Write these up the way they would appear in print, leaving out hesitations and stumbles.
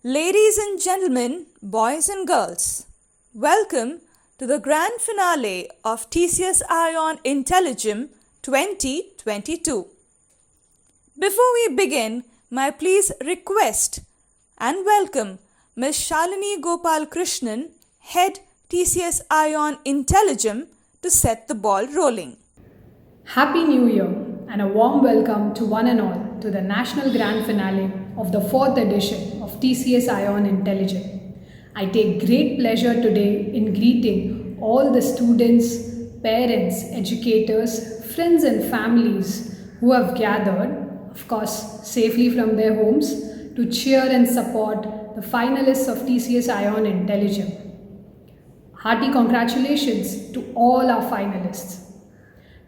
Ladies and gentlemen, boys and girls, welcome to the grand finale of TCS iON IntelliGem 2022. Before we begin, may I please request and welcome Ms. Shalini Gopal Krishnan, Head TCS iON IntelliGem, to set the ball rolling. Happy New Year and a warm welcome to one and all to the National Grand Finale of the 4th edition of TCS iON IntelliGem. I take great pleasure today in greeting all the students, parents, educators, friends and families who have gathered, of course safely from their homes, to cheer and support the finalists of TCS iON IntelliGem. Hearty congratulations to all our finalists.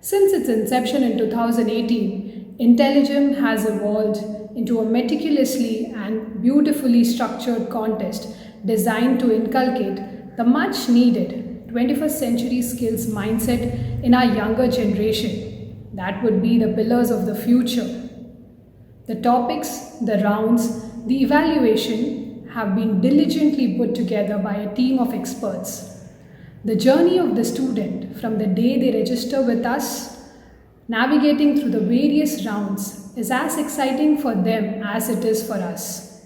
Since its inception in 2018, IntelliGem has evolved into a meticulously and beautifully structured contest designed to inculcate the much needed 21st century skills mindset in our younger generation. That would be the pillars of the future. The topics, the rounds, the evaluation have been diligently put together by a team of experts. The journey of the student from the day they register with us, navigating through the various rounds, is as exciting for them as it is for us.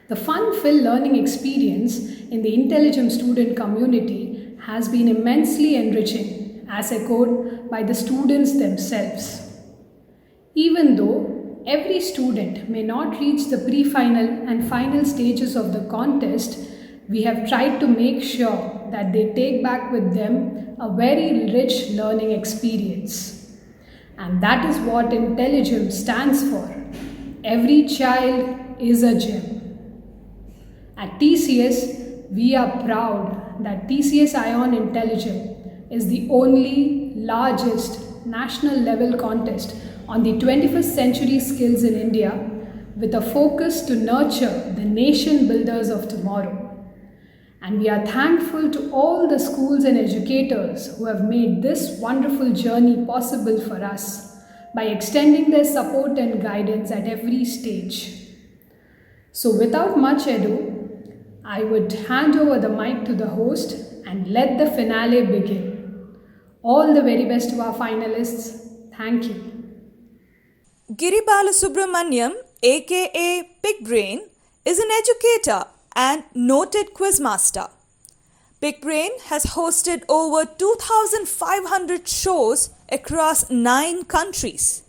The fun-filled learning experience in the IntelliGem student community has been immensely enriching, as echoed by the students themselves. Even though every student may not reach the pre-final and final stages of the contest, we have tried to make sure that they take back with them a very rich learning experience. And that is what IntelliGem stands for. Every child is a gem. At TCS, we are proud that TCS iON IntelliGem is the only largest national level contest on the 21st century skills in India, with a focus to nurture the nation builders of tomorrow. And we are thankful to all the schools and educators who have made this wonderful journey possible for us by extending their support and guidance at every stage. So without much ado, I would hand over the mic to the host and let the finale begin. All the very best to our finalists. Thank you. Giri Balasubramaniam, aka Pig Brain, is an educator and noted quizmaster. Pig Brain has hosted over 2,500 shows across 9 countries.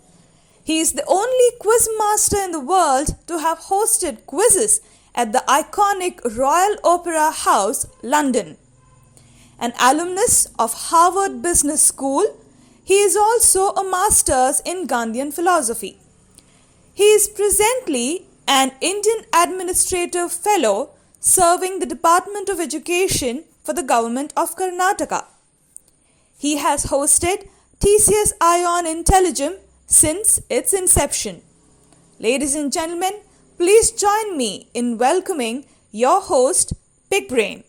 He is the only quizmaster in the world to have hosted quizzes at the iconic Royal Opera House, London. An alumnus of Harvard Business School, he is also a master's in Gandhian philosophy. He is presently an Indian Administrative Fellow serving the Department of Education for the Government of Karnataka. He has hosted TCS iON IntelliGem since its inception. Ladies and gentlemen, please join me in welcoming your host, Pig Brain.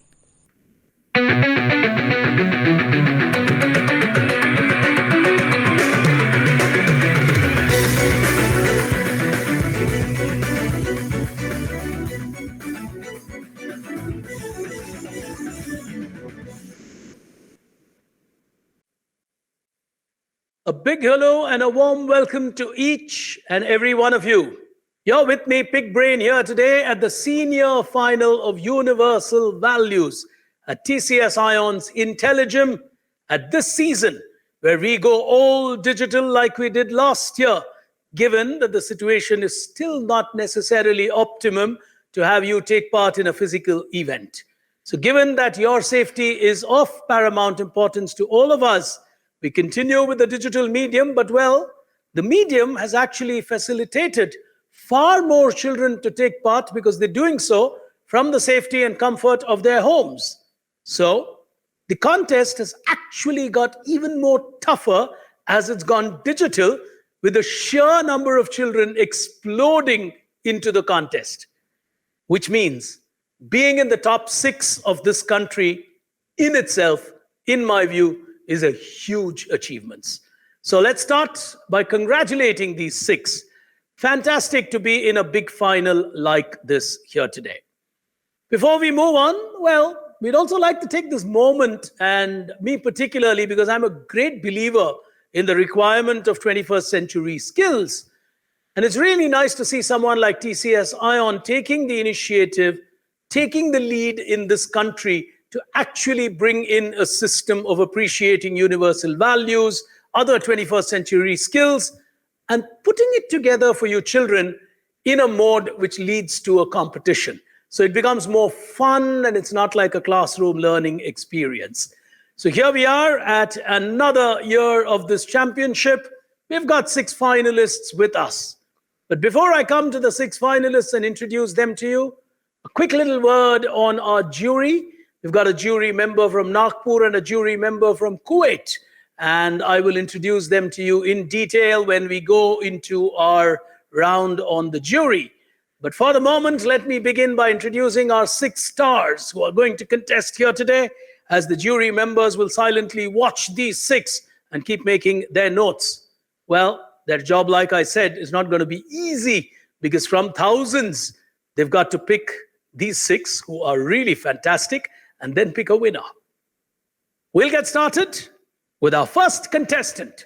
A big hello and a warm welcome to each and every one of you. You're with me, Pig Brain, here today at the senior final of Universal Values at TCS iON's IntelliGem at this season, where we go all digital like we did last year, given that the situation is still not necessarily optimum to have you take part in a physical event. So given that your safety is of paramount importance to all of us, we continue with the digital medium, but well, the medium has actually facilitated far more children to take part because they're doing so from the safety and comfort of their homes. So the contest has actually got even more tougher as it's gone digital, with the sheer number of children exploding into the contest, which means being in the top 6 of this country in itself, in my view, is a huge achievement. So let's start by congratulating these 6. Fantastic to be in a big final like this here today. Before we move on, well, we'd also like to take this moment, and me particularly, because I'm a great believer in the requirement of 21st century skills. And it's really nice to see someone like TCS ION taking the initiative, taking the lead in this country to actually bring in a system of appreciating universal values, other 21st century skills, and putting it together for you children in a mode which leads to a competition. So it becomes more fun and it's not like a classroom learning experience. So here we are at another year of this championship. We've got 6 finalists with us. But before I come to the 6 finalists and introduce them to you, a quick little word on our jury. We've got a jury member from Nagpur and a jury member from Kuwait. And I will introduce them to you in detail when we go into our round on the jury. But for the moment, let me begin by introducing our 6 stars who are going to contest here today, as the jury members will silently watch these 6 and keep making their notes. Well, their job, like I said, is not going to be easy, because from thousands, they've got to pick these 6 who are really fantastic and then pick a winner. We'll get started with our first contestant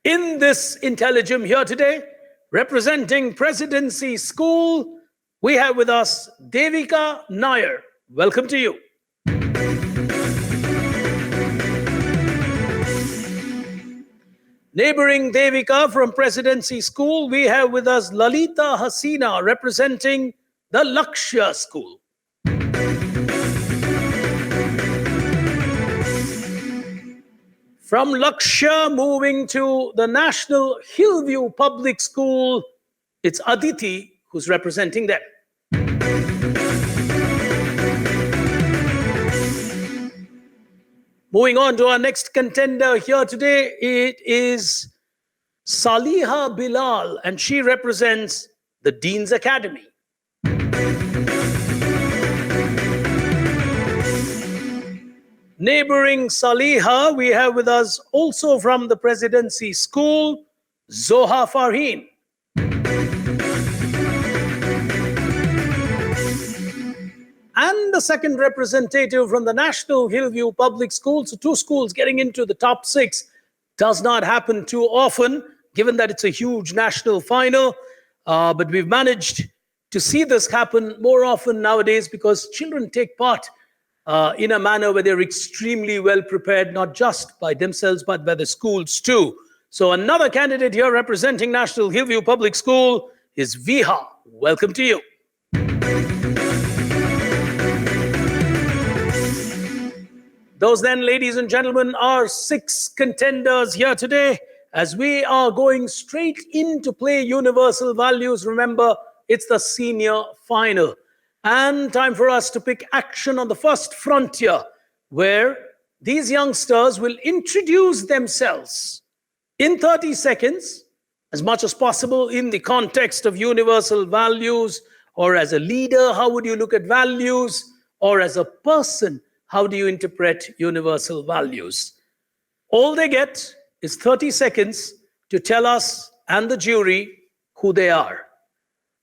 in this IntelliGem here today. Representing Presidency School, we have with us Devika Nair. Welcome to you. Neighboring Devika from Presidency School, we have with us Lalita Hasina, representing the Lakshya School. From Lakshya, moving to the National Hillview Public School, it's Aditi who's representing them. Moving on to our next contender here today, it is Saliha Bilal, and she represents the Dean's Academy. Neighboring Saliha, we have with us also from the Presidency School, Zoha Farheen. And the second representative from the National Hillview Public School. So 2 schools getting into the top 6 does not happen too often, given that it's a huge national final. But we've managed to see this happen more often nowadays, because children take part in a manner where they're extremely well prepared, not just by themselves, but by the schools too. So another candidate here representing National Hillview Public School is Viha. Welcome to you. Those then, ladies and gentlemen, are 6 contenders here today, as we are going straight into play universal values. Remember, it's the senior final. And time for us to pick action on the first frontier, where these youngsters will introduce themselves in 30 seconds, as much as possible in the context of universal values, or as a leader, how would you look at values, or as a person, how do you interpret universal values? All they get is 30 seconds to tell us and the jury who they are.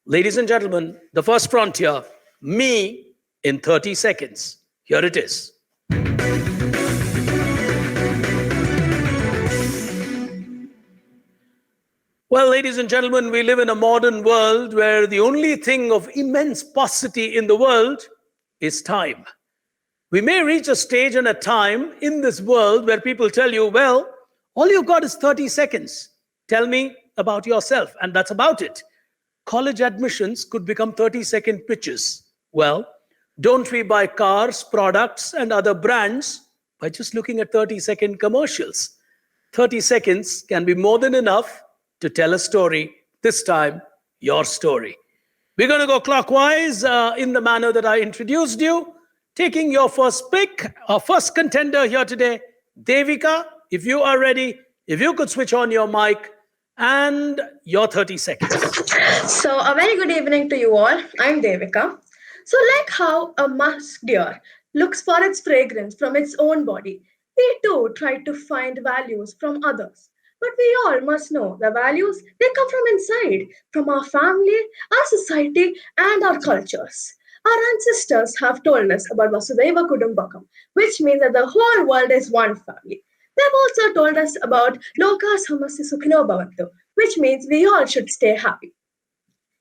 Ladies and gentlemen, the first frontier, me in 30 seconds. Here it is. Well, ladies and gentlemen, we live in a modern world where the only thing of immense paucity in the world is time. We may reach a stage and a time in this world where people tell you, well, all you've got is 30 seconds. Tell me about yourself. And that's about it. College admissions could become 30-second pitches. Well, don't we buy cars, products, and other brands by just looking at 30-second commercials? 30 seconds can be more than enough to tell a story, this time, your story. We're going to go clockwise in the manner that I introduced you. Taking your first pick, our first contender here today, Devika, if you are ready, if you could switch on your mic and your 30 seconds. So, a very good evening to you all. I'm Devika. So, like how a musk deer looks for its fragrance from its own body, we too try to find values from others. But we all must know the values, they come from inside, from our family, our society, and our cultures. Our ancestors have told us about Vasudeva Kudumbakam, which means that the whole world is one family. They've also told us about Loka Samasya Sukhino Bhavantu, which means we all should stay happy.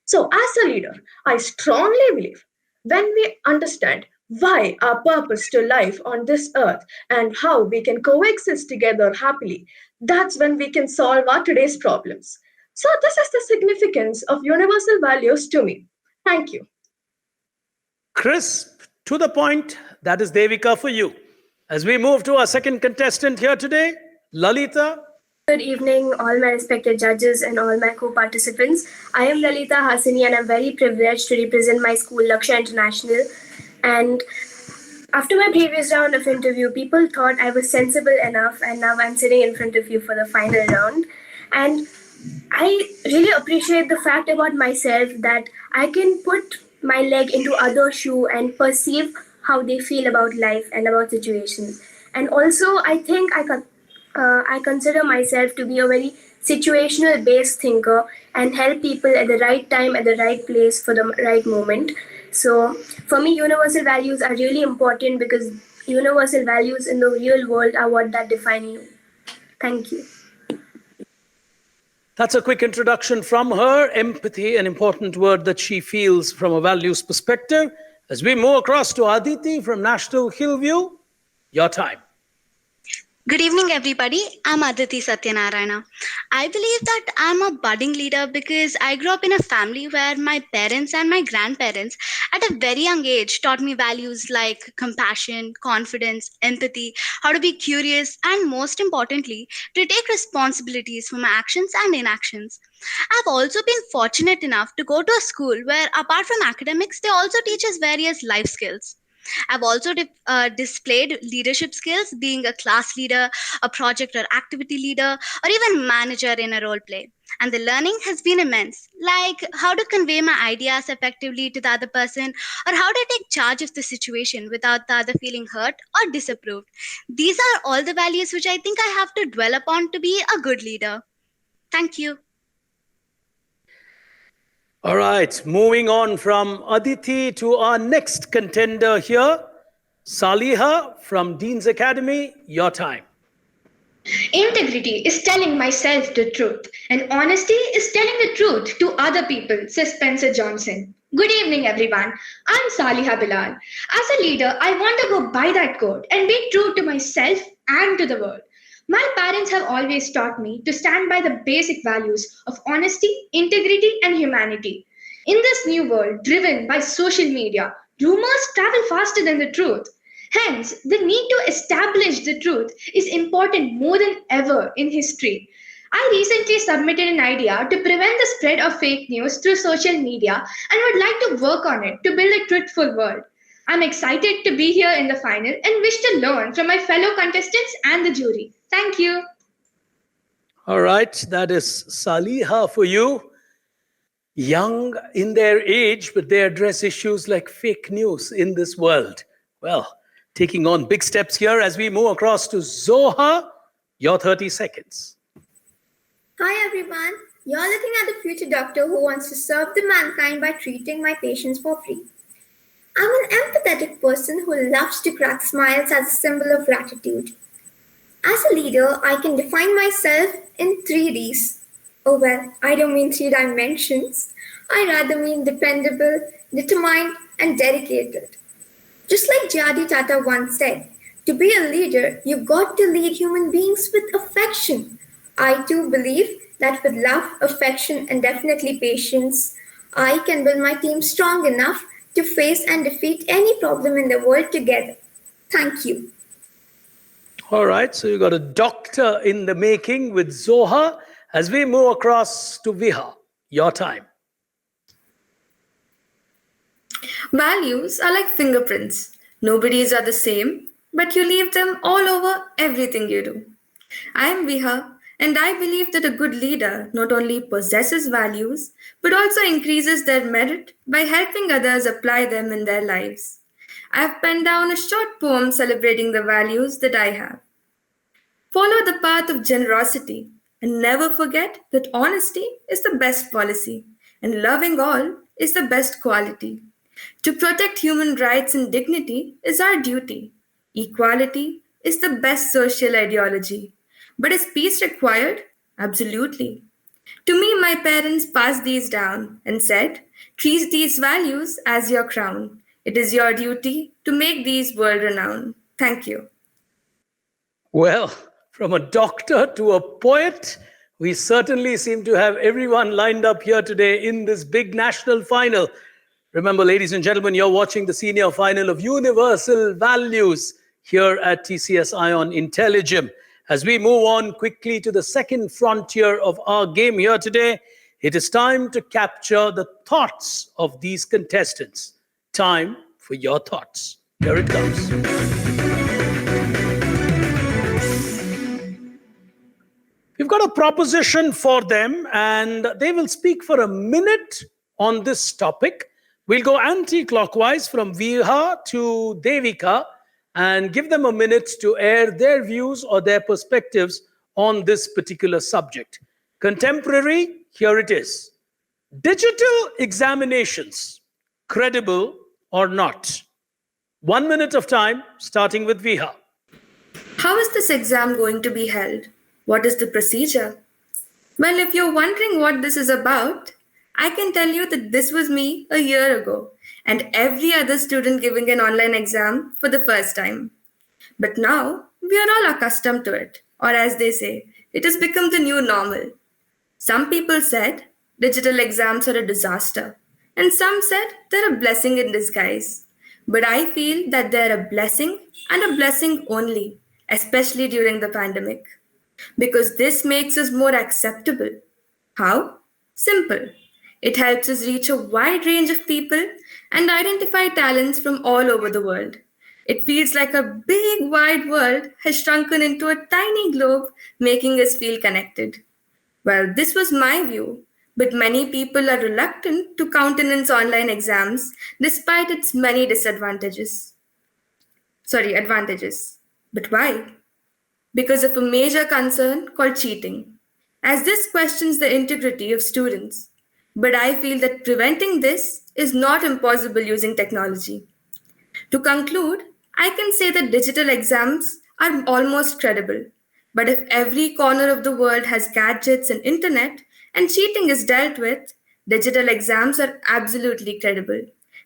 So, as a leader, I strongly believe when we understand why our purpose to life on this earth and how we can coexist together happily, that's when we can solve our today's problems. So, this is the significance of universal values to me. Thank you. Crisp, to the point, that is Devika for you. As we move to our second contestant here today, Lalita. Good evening, all my respected judges and all my co-participants. I am Lalita Hasini and I'm very privileged to represent my school, Laksha International. And after my previous round of interview, people thought I was sensible enough, and now I'm sitting in front of you for the final round. And I really appreciate the fact about myself that I can put my leg into other shoe and perceive how they feel about life and about situations. And also, I think I consider myself to be a very situational based thinker and help people at the right time, at the right place, for the right moment. So for me, universal values are really important because universal values in the real world are what that define you. Thank you. That's a quick introduction from her. Empathy, an important word that she feels from a values perspective. As we move across to Aditi from National Hillview, your time. Good evening, everybody. I'm Aditi Satyanarayana. I believe that I'm a budding leader because I grew up in a family where my parents and my grandparents at a very young age taught me values like compassion, confidence, empathy, how to be curious, and most importantly, to take responsibilities for my actions and inactions. I've also been fortunate enough to go to a school where, apart from academics, they also teach us various life skills. I've also displayed leadership skills, being a class leader, a project or activity leader, or even manager in a role play. And the learning has been immense, like how to convey my ideas effectively to the other person, or how to take charge of the situation without the other feeling hurt or disapproved. These are all the values which I think I have to dwell upon to be a good leader. Thank you. All right, moving on from Aditi to our next contender here, Saliha from Dean's Academy, your time. Integrity is telling myself the truth, and honesty is telling the truth to other people, says Spencer Johnson. Good evening, everyone. I'm Saliha Bilal. As a leader, I want to go by that code and be true to myself and to the world. My parents have always taught me to stand by the basic values of honesty, integrity, and humanity. In this new world driven by social media, rumors travel faster than the truth. Hence, the need to establish the truth is important more than ever in history. I recently submitted an idea to prevent the spread of fake news through social media and would like to work on it to build a truthful world. I'm excited to be here in the final and wish to learn from my fellow contestants and the jury. Thank you. All right, that is Saliha for you. Young in their age, but they address issues like fake news in this world. Well, taking on big steps here as we move across to Zoha, your 30 seconds. Hi everyone, you're looking at the future doctor who wants to serve the mankind by treating my patients for free. I'm an empathetic person who loves to crack smiles as a symbol of gratitude. As a leader, I can define myself in 3Ds. Oh well, I don't mean 3 dimensions. I rather mean dependable, determined, and dedicated. Just like Jadi Tata once said, to be a leader, you've got to lead human beings with affection. I too believe that with love, affection, and definitely patience, I can build my team strong enough to face and defeat any problem in the world together. Thank you. All right, so you got a doctor in the making with Zoha. As we move across to Viha, your time. Values are like fingerprints. Nobody's are the same, but you leave them all over everything you do. I am Viha, and I believe that a good leader not only possesses values, but also increases their merit by helping others apply them in their lives. I have penned down a short poem celebrating the values that I have. Follow the path of generosity, and never forget that honesty is the best policy, and loving all is the best quality. To protect human rights and dignity is our duty. Equality is the best social ideology. But is peace required? Absolutely. To me, my parents passed these down and said, treat these values as your crown. It is your duty to make these world renowned. Thank you. Well, from a doctor to a poet, we certainly seem to have everyone lined up here today in this big national final. Remember, ladies and gentlemen, you're watching the senior final of Universal Values here at TCS ION IntelliGem. As we move on quickly to the second frontier of our game here today, it is time to capture the thoughts of these contestants. Time for your thoughts. Here it comes. We've got a proposition for them, and they will speak for a minute on this topic. We'll go anti-clockwise from Viha to Devika and give them a minute to air their views or their perspectives on this particular subject. Contemporary, here it is. Digital examinations, credible or not? 1 minute of time, starting with Viha. How is this exam going to be held? What is the procedure? Well, if you're wondering what this is about, I can tell you that this was me a year ago and every other student giving an online exam for the first time. But now we are all accustomed to it, or as they say, it has become the new normal. Some people said digital exams are a disaster, and some said they're a blessing in disguise. But I feel that they're a blessing and a blessing only, especially during the pandemic. Because this makes us more acceptable. How? Simple. It helps us reach a wide range of people and identify talents from all over the world. It feels like a big wide world has shrunken into a tiny globe, making us feel connected. Well, this was my view, but many people are reluctant to countenance online exams despite its many advantages. But why? Because of a major concern called cheating, as this questions the integrity of students. But I feel that preventing this is not impossible using technology. To conclude, I can say that digital exams are almost credible. But if every corner of the world has gadgets and internet and cheating is dealt with, digital exams are absolutely credible.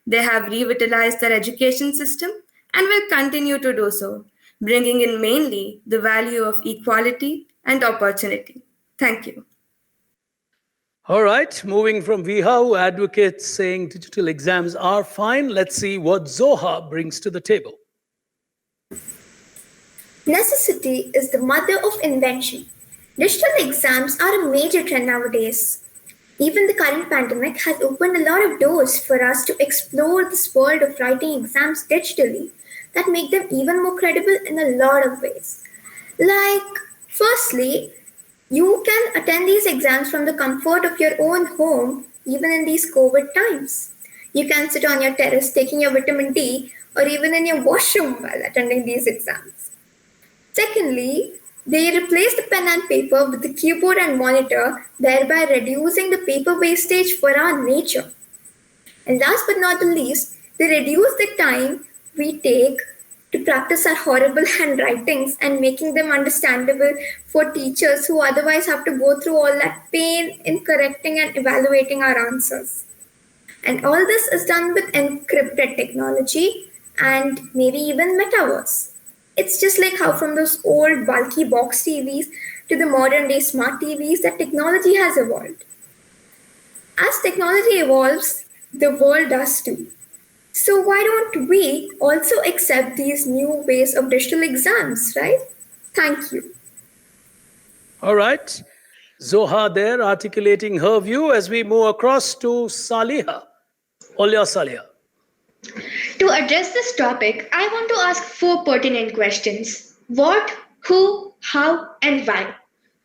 They have revitalized their education system and will continue to do so, bringing in mainly the value of equality and opportunity. Thank you. All right, moving from Viha, who advocates saying digital exams are fine, let's see what Zoha brings to the table. Necessity is the mother of invention. Digital exams are a major trend nowadays. Even the current pandemic has opened a lot of doors for us to explore this world of writing exams digitally that make them even more credible in a lot of ways. Like, firstly, you can attend these exams from the comfort of your own home, even in these COVID times. You can sit on your terrace taking your vitamin D or even in your washroom while attending these exams. Secondly, they replace the pen and paper with the keyboard and monitor, thereby reducing the paper wastage for our nature. And last but not the least, they reduce the time we take to practice our horrible handwritings and making them understandable for teachers who otherwise have to go through all that pain in correcting and evaluating our answers. And all this is done with encrypted technology and maybe even metaverse. It's just like how from those old bulky box TVs to the modern day smart TVs that technology has evolved. As technology evolves, the world does too. So why don't we also accept these new ways of digital exams, right? Thank you. All right. Zoha there articulating her view as we move across to Saliha. All yours, Saliha. To address this topic, I want to ask 4 pertinent questions. What, who, how, and why?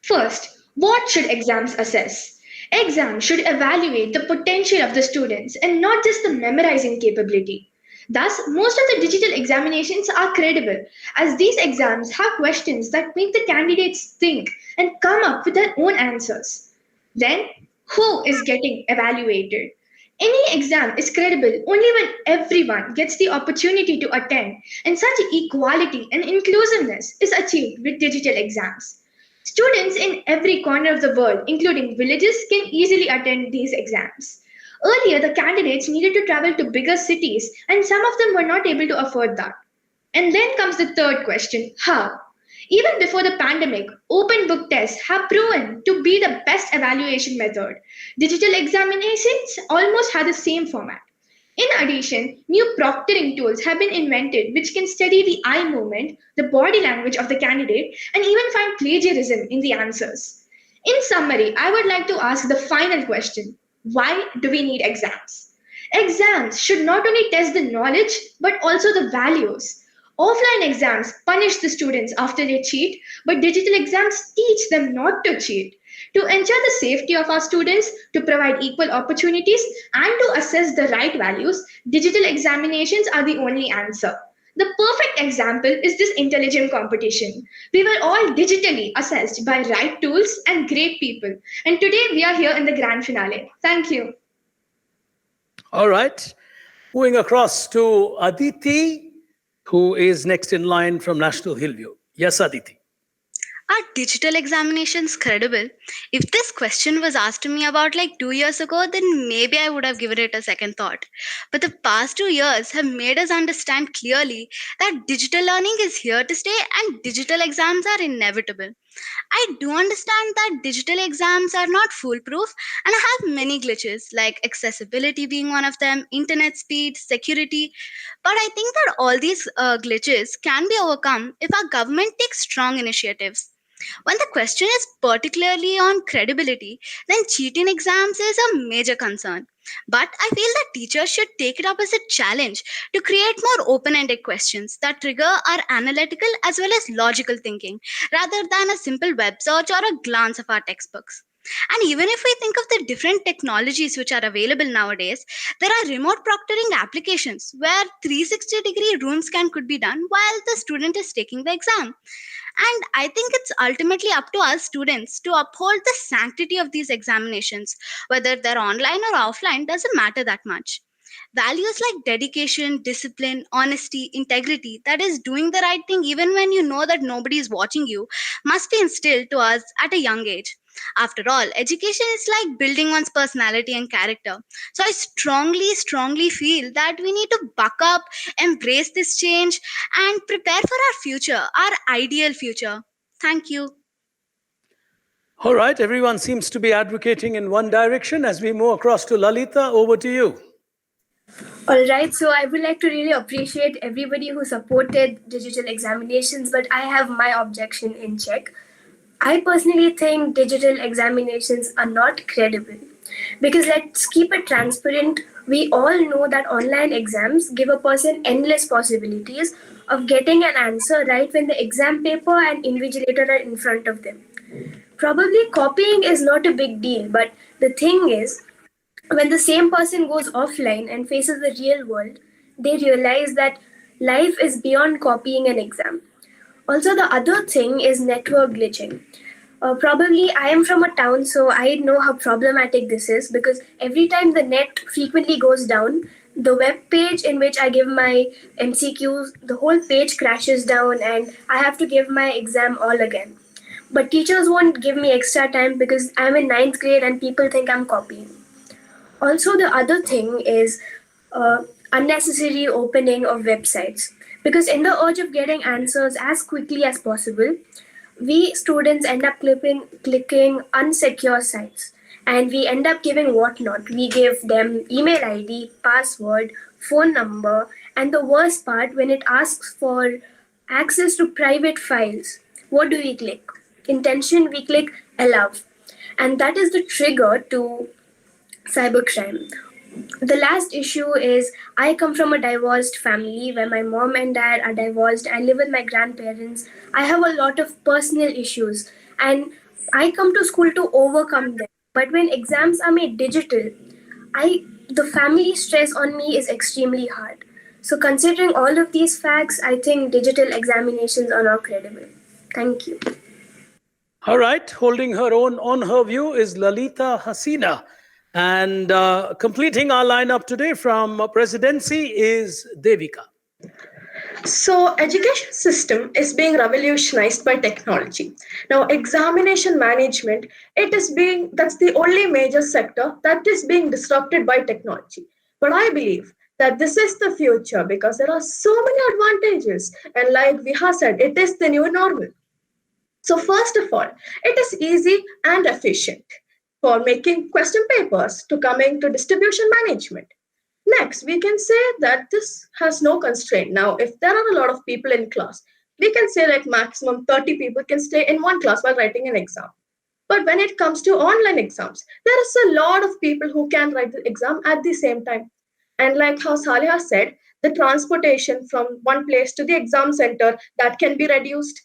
First, what should exams assess? Exams should evaluate the potential of the students and not just the memorizing capability. Thus, most of the digital examinations are credible, as these exams have questions that make the candidates think and come up with their own answers. Then, who is getting evaluated? Any exam is credible only when everyone gets the opportunity to attend, and such equality and inclusiveness is achieved with digital exams. Students in every corner of the world, including villages, can easily attend these exams. Earlier, the candidates needed to travel to bigger cities, and some of them were not able to afford that. And then comes the third question: how? Even before the pandemic, open book tests have proven to be the best evaluation method. Digital examinations almost have the same format. In addition, new proctoring tools have been invented which can study the eye movement, the body language of the candidate, and even find plagiarism in the answers. In summary, I would like to ask the final question: why do we need exams? Exams should not only test the knowledge but also the values. Offline exams punish the students after they cheat, but digital exams teach them not to cheat. To ensure the safety of our students, to provide equal opportunities, and to assess the right values, digital examinations are the only answer. The perfect example is this IntelliGem competition. We were all digitally assessed by right tools and great people. And today we are here in the grand finale. Thank you. All right. Moving across to Aditi, who is next in line from National Hillview. Yes, Aditi. Are digital examinations credible? If this question was asked to me about like 2 years ago, then maybe I would have given it a second thought. But the past 2 years have made us understand clearly that digital learning is here to stay and digital exams are inevitable. I do understand that digital exams are not foolproof and have many glitches, like accessibility being one of them, internet speed, security. But I think that all these glitches can be overcome if our government takes strong initiatives. When the question is particularly on credibility, then cheating exams is a major concern. But I feel that teachers should take it up as a challenge to create more open ended questions that trigger our analytical as well as logical thinking rather than a simple web search or a glance of our textbooks. And even if we think of the different technologies which are available nowadays, there are remote proctoring applications where 360-degree room scan could be done while the student is taking the exam. And I think it's ultimately up to us students to uphold the sanctity of these examinations. Whether they're online or offline doesn't matter that much. Values like dedication, discipline, honesty, integrity, that is doing the right thing even when you know that nobody is watching you, must be instilled to us at a young age. After all, education is like building one's personality and character. So I strongly feel that we need to buck up, embrace this change, and prepare for our future, our ideal future. Thank you. All right. Everyone seems to be advocating in one direction. As we move across to Lalita, over to you. All right, so I would like to really appreciate everybody who supported digital examinations, but I have my objection in check. I personally think digital examinations are not credible because let's keep it transparent. We all know that online exams give a person endless possibilities of getting an answer right when the exam paper and invigilator are in front of them. Probably copying is not a big deal, but the thing is, when the same person goes offline and faces the real world, they realize that life is beyond copying an exam. Also, the other thing is network glitching. Probably I am from a town, so I know how problematic this is because every time the net frequently goes down, the web page in which I give my MCQs, the whole page crashes down and I have to give my exam all again. But teachers won't give me extra time because I'm in 9th grade and people think I'm copying. Also, the other thing is unnecessary opening of websites. Because in the urge of getting answers as quickly as possible, we students end up clicking unsecure sites. And we end up giving whatnot. We give them email ID, password, phone number, and the worst part, when it asks for access to private files, what do we click? Intention, we click allow. And that is the trigger to cybercrime. The last issue is I come from a divorced family where my mom and dad are divorced. I live with my grandparents. I have a lot of personal issues and I come to school to overcome them. But when exams are made digital, the family stress on me is extremely hard. So considering all of these facts, I think digital examinations are not credible. Thank you. All right. Holding her own on her view is Lalita Hasina. And completing our lineup today from Presidency is Devika. So education system is being revolutionized by technology. Now examination management, that's the only major sector that is being disrupted by technology. But I believe that this is the future because there are so many advantages. And like Viha said, it is the new normal. So first of all, it is easy and efficient for making question papers to coming to distribution management. Next, we can say that this has no constraint. Now, if there are a lot of people in class, we can say like maximum 30 people can stay in one class while writing an exam. But when it comes to online exams, there is a lot of people who can write the exam at the same time. And like how Saliha said, the transportation from one place to the exam center that can be reduced.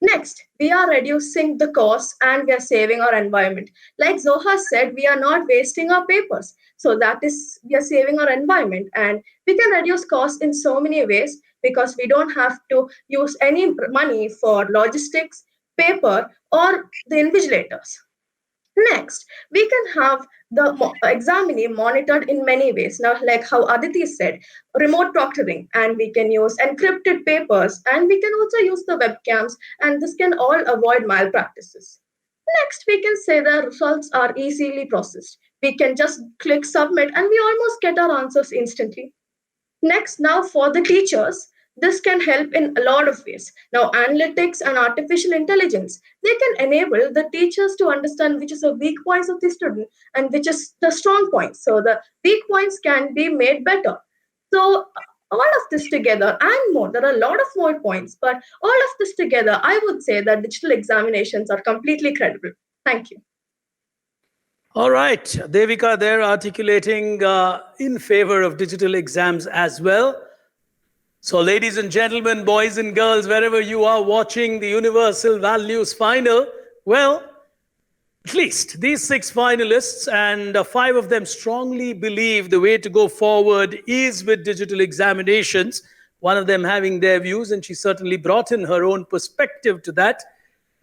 Next, we are reducing the cost and we are saving our environment. Like Zoha said, we are not wasting our papers. So that is, we are saving our environment and we can reduce costs in so many ways because we don't have to use any money for logistics, paper, or the invigilators. Next, we can have the examinee monitored in many ways. Now, like how Aditi said, remote proctoring, and we can use encrypted papers, and we can also use the webcams, and this can all avoid malpractices. Next, we can say the results are easily processed. We can just click submit, and we almost get our answers instantly. Next, now for the teachers, this can help in a lot of ways. Now, analytics and artificial intelligence, they can enable the teachers to understand which is the weak points of the student and which is the strong points. So the weak points can be made better. So all of this together and more, there are a lot of more points, but all of this together, I would say that digital examinations are completely credible. Thank you. All right, Devika, they're articulating in favor of digital exams as well. So, ladies and gentlemen, boys and girls, wherever you are watching the Universal Values Final, well, at least these 6 finalists and 5 of them strongly believe the way to go forward is with digital examinations. One of them having their views, and she certainly brought in her own perspective to that.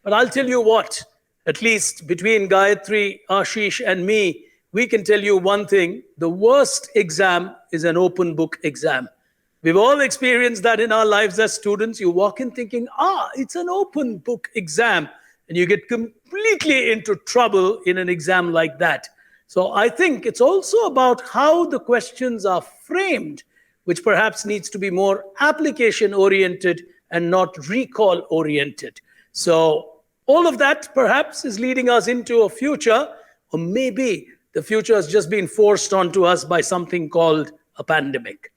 But I'll tell you what, at least between Gayatri, Ashish, and me, we can tell you one thing: the worst exam is an open book exam. We've all experienced that in our lives as students. You walk in thinking, it's an open book exam, and you get completely into trouble in an exam like that. So I think it's also about how the questions are framed, which perhaps needs to be more application-oriented and not recall-oriented. So all of that perhaps is leading us into a future, or maybe the future has just been forced onto us by something called a pandemic.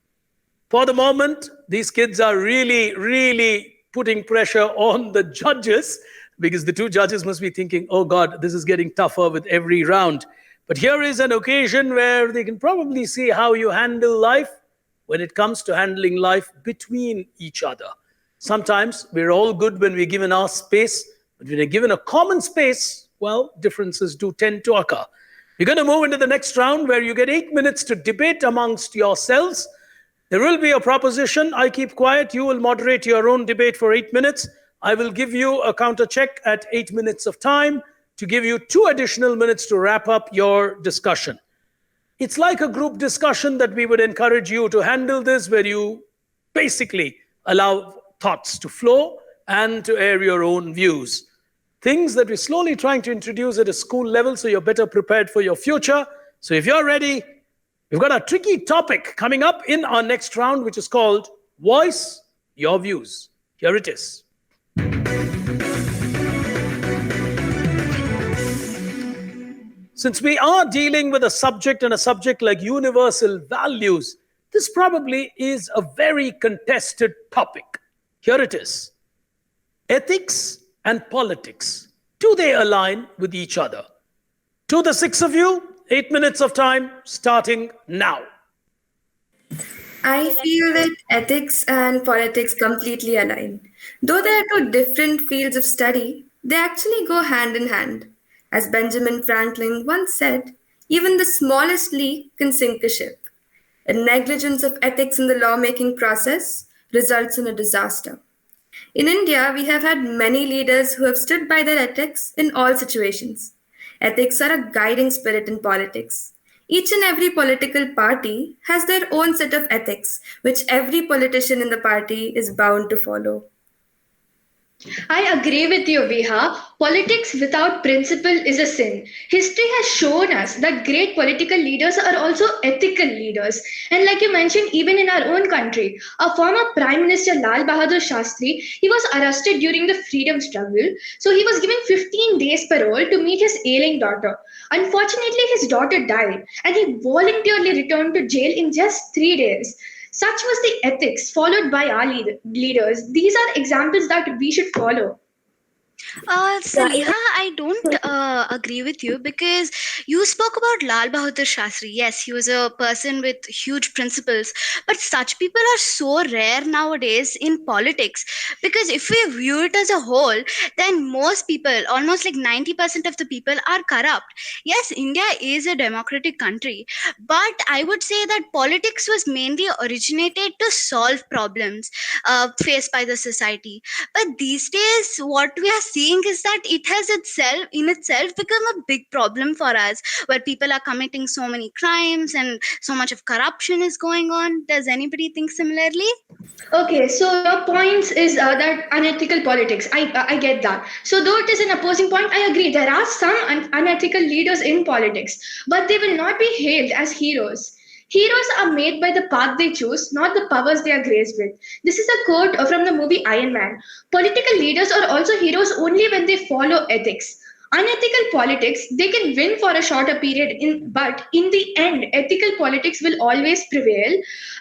For the moment, these kids are really, really putting pressure on the judges because the 2 judges must be thinking, oh God, this is getting tougher with every round. But here is an occasion where they can probably see how you handle life when it comes to handling life between each other. Sometimes we're all good when we're given our space, but when we're given a common space, well, differences do tend to occur. You're going to move into the next round where you get 8 minutes to debate amongst yourselves. There will be a proposition. I keep quiet. You will moderate your own debate for 8 minutes. I will give you a counter check at 8 minutes of time to give you 2 additional minutes to wrap up your discussion. It's like a group discussion that we would encourage you to handle this, where you basically allow thoughts to flow and to air your own views. Things that we're slowly trying to introduce at a school level so you're better prepared for your future. So if you're ready, we've got a tricky topic coming up in our next round, which is called Voice Your Views. Here it is. Since we are dealing with a subject like universal values, this probably is a very contested topic. Here it is. Ethics and politics, do they align with each other? To the 6 of you, 8 minutes of time, starting now. I feel that ethics and politics completely align. Though they are 2 different fields of study, they actually go hand in hand. As Benjamin Franklin once said, even the smallest leak can sink a ship. A negligence of ethics in the lawmaking process results in a disaster. In India, we have had many leaders who have stood by their ethics in all situations. Ethics are a guiding spirit in politics. Each and every political party has their own set of ethics, which every politician in the party is bound to follow. I agree with you, Viha. Politics without principle is a sin. History has shown us that great political leaders are also ethical leaders. And like you mentioned, even in our own country, our former Prime Minister Lal Bahadur Shastri, he was arrested during the freedom struggle. So he was given 15 days parole to meet his ailing daughter. Unfortunately, his daughter died and he voluntarily returned to jail in just 3 days. Such was the ethics followed by our leaders. These are examples that we should follow. Saliha, I don't agree with you because you spoke about Lal Bahadur Shastri. Yes, he was a person with huge principles, but such people are so rare nowadays in politics because if we view it as a whole, then most people, almost like 90% of the people, are corrupt. Yes, India is a democratic country, but I would say that politics was mainly originated to solve problems faced by the society. But these days, what we are seeing is that it has itself become a big problem for us, where people are committing so many crimes and so much of corruption is going on. Does anybody think similarly? Okay, so your points is that unethical politics. I get that. So though it is an opposing point, I agree. There are some unethical leaders in politics, but they will not be hailed as heroes. Heroes are made by the path they choose, not the powers they are graced with. This is a quote from the movie Iron Man. Political leaders are also heroes only when they follow ethics. Unethical politics, they can win for a shorter period, but in the end, ethical politics will always prevail.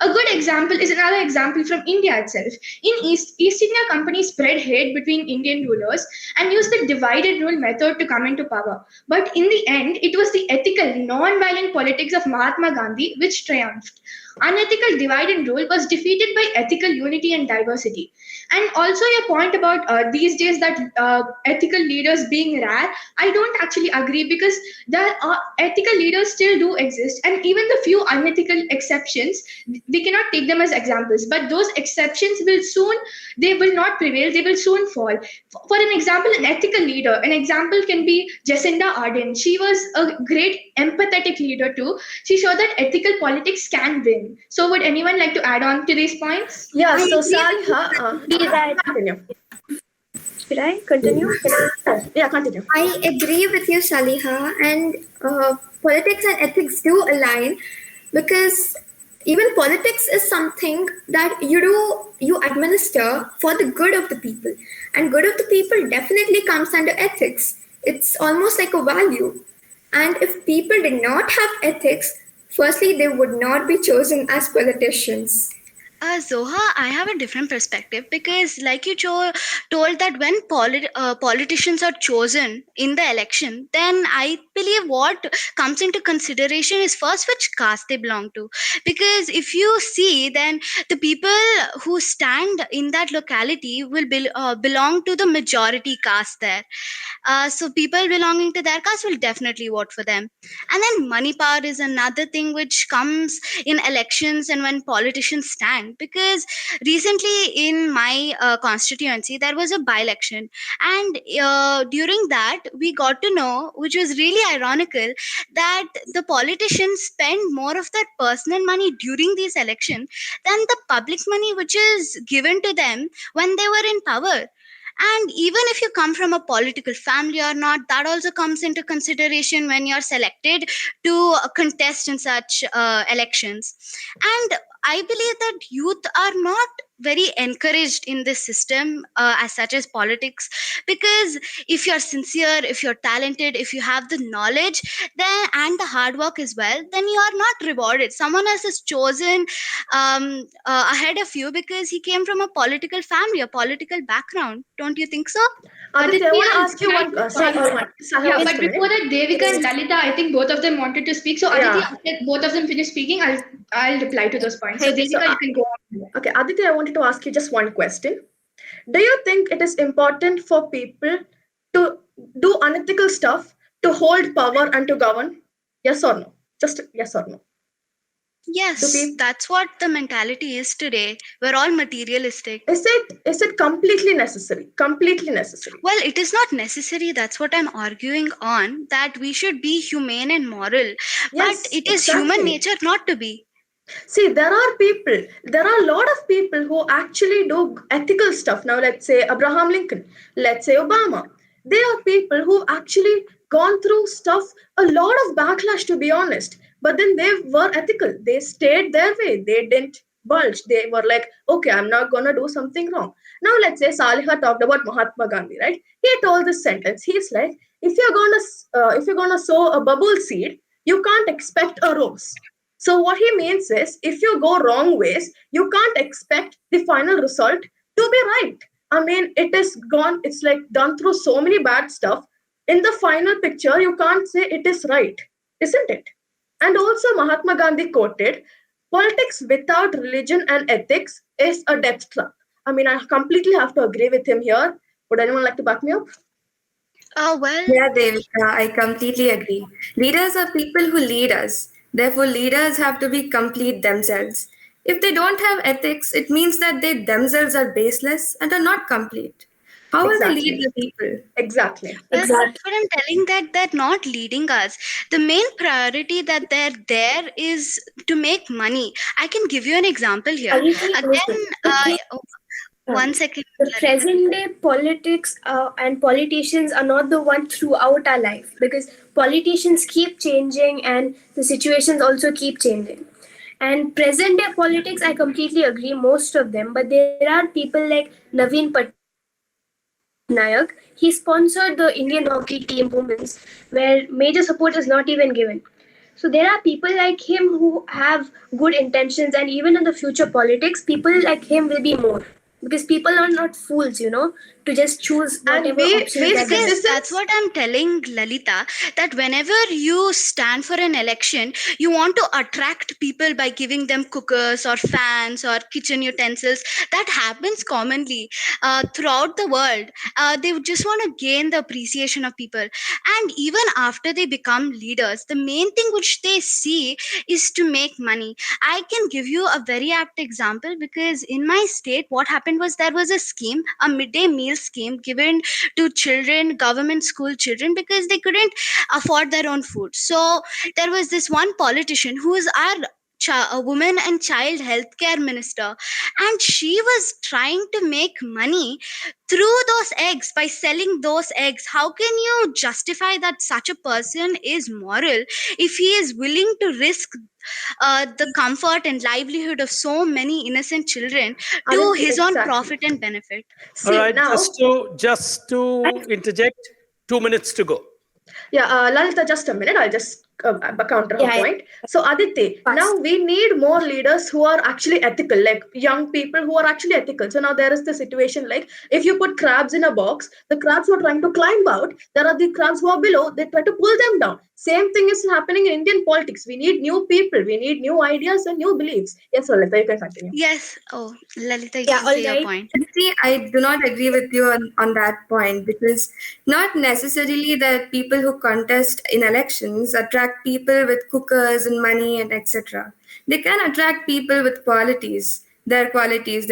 A good example is another example from India itself. In East India Company spread hate between Indian rulers and used the divide and rule method to come into power. But in the end, it was the ethical, non-violent politics of Mahatma Gandhi which triumphed. Unethical divide and rule was defeated by ethical unity and diversity. And also your point about these days that ethical leaders being rare, I don't actually agree because there are ethical leaders still do exist, and even the few unethical exceptions, we cannot take them as examples. But those exceptions they will not prevail. They will soon fall. For an example, an ethical leader, an example can be Jacinda Ardern. She was a great empathetic leader too. She showed that ethical politics can win. So, would anyone like to add on to these points? Yeah, I so agree Saliha, with that. continue. Should I continue? Yeah, continue. I agree with you, Saliha, and politics and ethics do align because even politics is something that you administer for the good of the people, and good of the people definitely comes under ethics. It's almost like a value, and if people did not have ethics, firstly they would not be chosen as politicians. Zoha, I have a different perspective because, like you told that when politicians are chosen in the election, then I believe what comes into consideration is first which caste they belong to. Because if you see, then the people who stand in that locality will belong to the majority caste there. So people belonging to their caste will definitely vote for them. And then money power is another thing which comes in elections and when politicians stand, because recently in my constituency there was a by-election, and during that we got to know, which was really ironical, that the politicians spend more of their personal money during these elections than the public money which is given to them when they were in power. And even if you come from a political family or not, that also comes into consideration when you're selected to contest in such elections. And I believe that youth are not very encouraged in this system as such as politics, because if you're sincere, if you're talented, if you have the knowledge then and the hard work as well, then you are not rewarded. Someone else is chosen ahead of you because he came from a political family, a political background. Don't you think so? Aditya, I want to Aditya, ask you one. yeah, Just but a minute. before that, Devika and Lalita, I think both of them wanted to speak. So Aditya, Yeah. after both of them finish speaking, I'll reply to those points. So Hey, Devika, you can go on. okay, Aditya, I wanted to ask you just one question. Do you think it is important for people to do unethical stuff to hold power and to govern? Yes or no? Just yes or no. Yes, that's what the mentality is today. We're all materialistic. Is it completely necessary? Completely necessary. Well, it is not necessary. That's what I'm arguing on, that we should be humane and moral. But Yes, it is human exactly. nature not to be. See, there are a lot of people who actually do ethical stuff. Now, let's say Abraham Lincoln, let's say Obama. They are people who actually gone through stuff, a lot of backlash, to be honest. But then they were ethical. They stayed their way. They didn't bulge. They were like, okay, I'm not gonna do something wrong. Now, let's say Saliha talked about Mahatma Gandhi, right? He told this sentence. He's like, if you're gonna sow a bubble seed, you can't expect a rose. So what he means is, if you go wrong ways, you can't expect the final result to be right. I mean, it is gone. It's like done through so many bad stuff. In the final picture, you can't say it is right, isn't it? And also, Mahatma Gandhi quoted, "Politics without religion and ethics is a death trap." I mean, I completely have to agree with him here. Would anyone like to back me up? Well, Yeah, Devika, I completely agree. Leaders are people who lead us. Therefore, leaders have to be complete themselves. If they don't have ethics, it means that they themselves are baseless and are not complete. How will they lead Exactly. the people? Exactly. well, Exactly. that's what I'm telling, that they're not leading us. The main priority that they're there is to make money. I can give you an example here. Again, one second. The present day politics and politicians are not the one throughout our life, because politicians keep changing and the situations also keep changing. And present day politics, I completely agree, most of them, but there are people like Naveen Patnaik. He sponsored the Indian hockey team women's, where major support is not even given. So there are people like him who have good intentions, and even in the future politics, people like him will be more, because people are not fools, to just choose whatever And options that we they get. Because that's citizens. what I'm telling, Lalita, that whenever you stand for an election, you want to attract people by giving them cookers or fans or kitchen utensils. That happens commonly throughout the world. They would just want to gain the appreciation of people. And even after they become leaders, the main thing which they see is to make money. I can give you a very apt example, because in my state, what happened was, there was a scheme, a midday meal scheme given to children, government school children, because they couldn't afford their own food. So there was this one politician who is our a woman and child healthcare minister, and she was trying to make money through those eggs, by selling those eggs. How can you justify that such a person is moral if he is willing to risk the comfort and livelihood of so many innocent children to Aditi, his own exactly. profit and benefit? All See right, now, just to interject, 2 minutes to go. yeah, Lalita, just a minute. I'll just counter her Yeah, yeah, point. So, Aditi, now fast. we need more leaders who are actually ethical, like young people who are actually ethical. So, now there is the situation like, if you put crabs in a box, the crabs who are trying to climb out, there are the crabs who are below, they try to pull them down. Same thing is happening in Indian politics. We need new people, we need new ideas and new beliefs. Yes, Lalita, you can continue. Yes. Oh, Lalita, you Yeah, can all say your right. point. See, I do not agree with you on that point, because not necessarily that people who contest in elections attract people with cookers and money and etc. They can attract people with qualities, their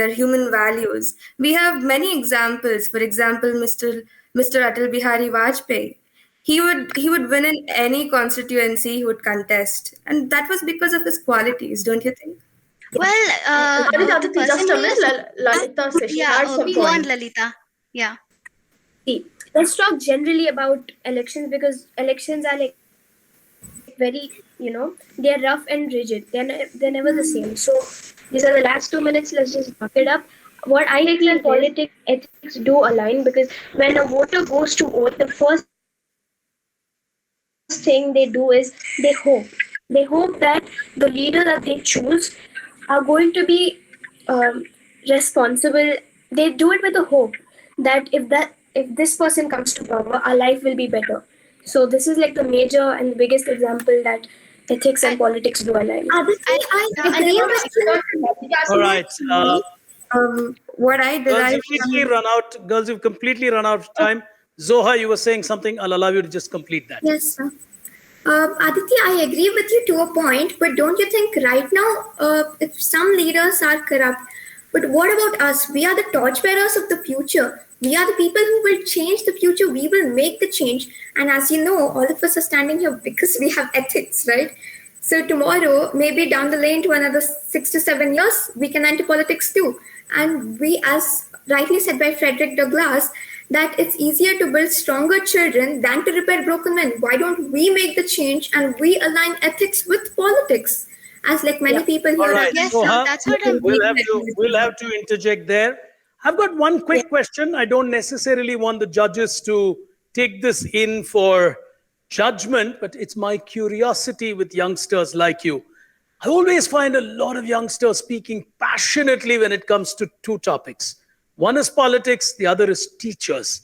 human values. We have many examples. For example, Mr. Atal Bihari Vajpayee. He would win in any constituency he would contest, and that was because of his qualities, don't you think? Well, Aditi, the Aditi, person just a who minute. is, Lalita says she yeah, had some go on, point. Lalita. Yeah. See, let's talk generally about elections, because elections are like very, they are rough and rigid. They're never the same. So these are the last 2 minutes. Let's just wrap it up. What I feel in politics, ethics do align, because when a voter goes to vote, the first thing they do is they hope. They hope that the leader that they choose are going to be responsible. They do it with the hope that if this person comes to power, our life will be better. So this is like the major and the biggest example that ethics and I, politics do align. Aditi, I, I I agree just want with to. you. All right. What I Girls, derive from you've completely run out of time. Zoha, you were saying something. I'll allow you to just complete that. Yes, sir. Aditya, I agree with you to a point, but don't you think right now, if some leaders are corrupt, but what about us? We are the torchbearers of the future. We are the people who will change the future. We will make the change. And as you know, all of us are standing here because we have ethics, right? So tomorrow, maybe down the lane to another 6 to 7 years, we can enter politics too. And we, as rightly said by Frederick Douglass, that it's easier to build stronger children than to repair broken men. Why don't we make the change and we align ethics with politics? As like many people here All right. Yes, So, sir, that's what I'm we'll have to interject there. I've got one quick question. I don't necessarily want the judges to take this in for judgment, but it's my curiosity with youngsters like you. I always find a lot of youngsters speaking passionately when it comes to two topics. One is politics, the other is teachers.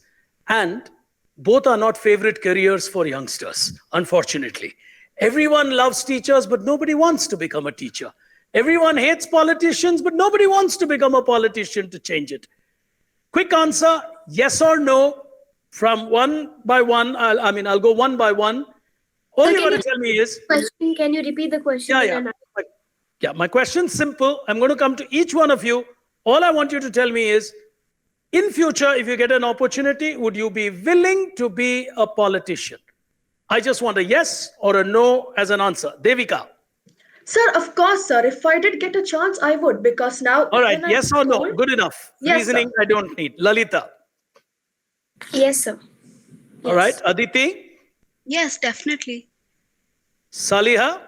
And both are not favorite careers for youngsters, unfortunately. Everyone loves teachers, but nobody wants to become a teacher. Everyone hates politicians, but nobody wants to become a politician to change it. Quick answer, yes or no, from one by one. I'll go one by one. All you got to tell me is... Question, can you repeat the question? My question's simple. I'm going to come to each one of you. All I want you to tell me is, in future, if you get an opportunity, would you be willing to be a politician? I just want a yes or a no as an answer. Devika. Sir, of course, sir. If I did get a chance, I would, because now... All right, yes or no? Good enough. Yes, Reasoning sir. I don't need. Lalita. Yes, sir. All right, Aditi. Yes, definitely. Saliha.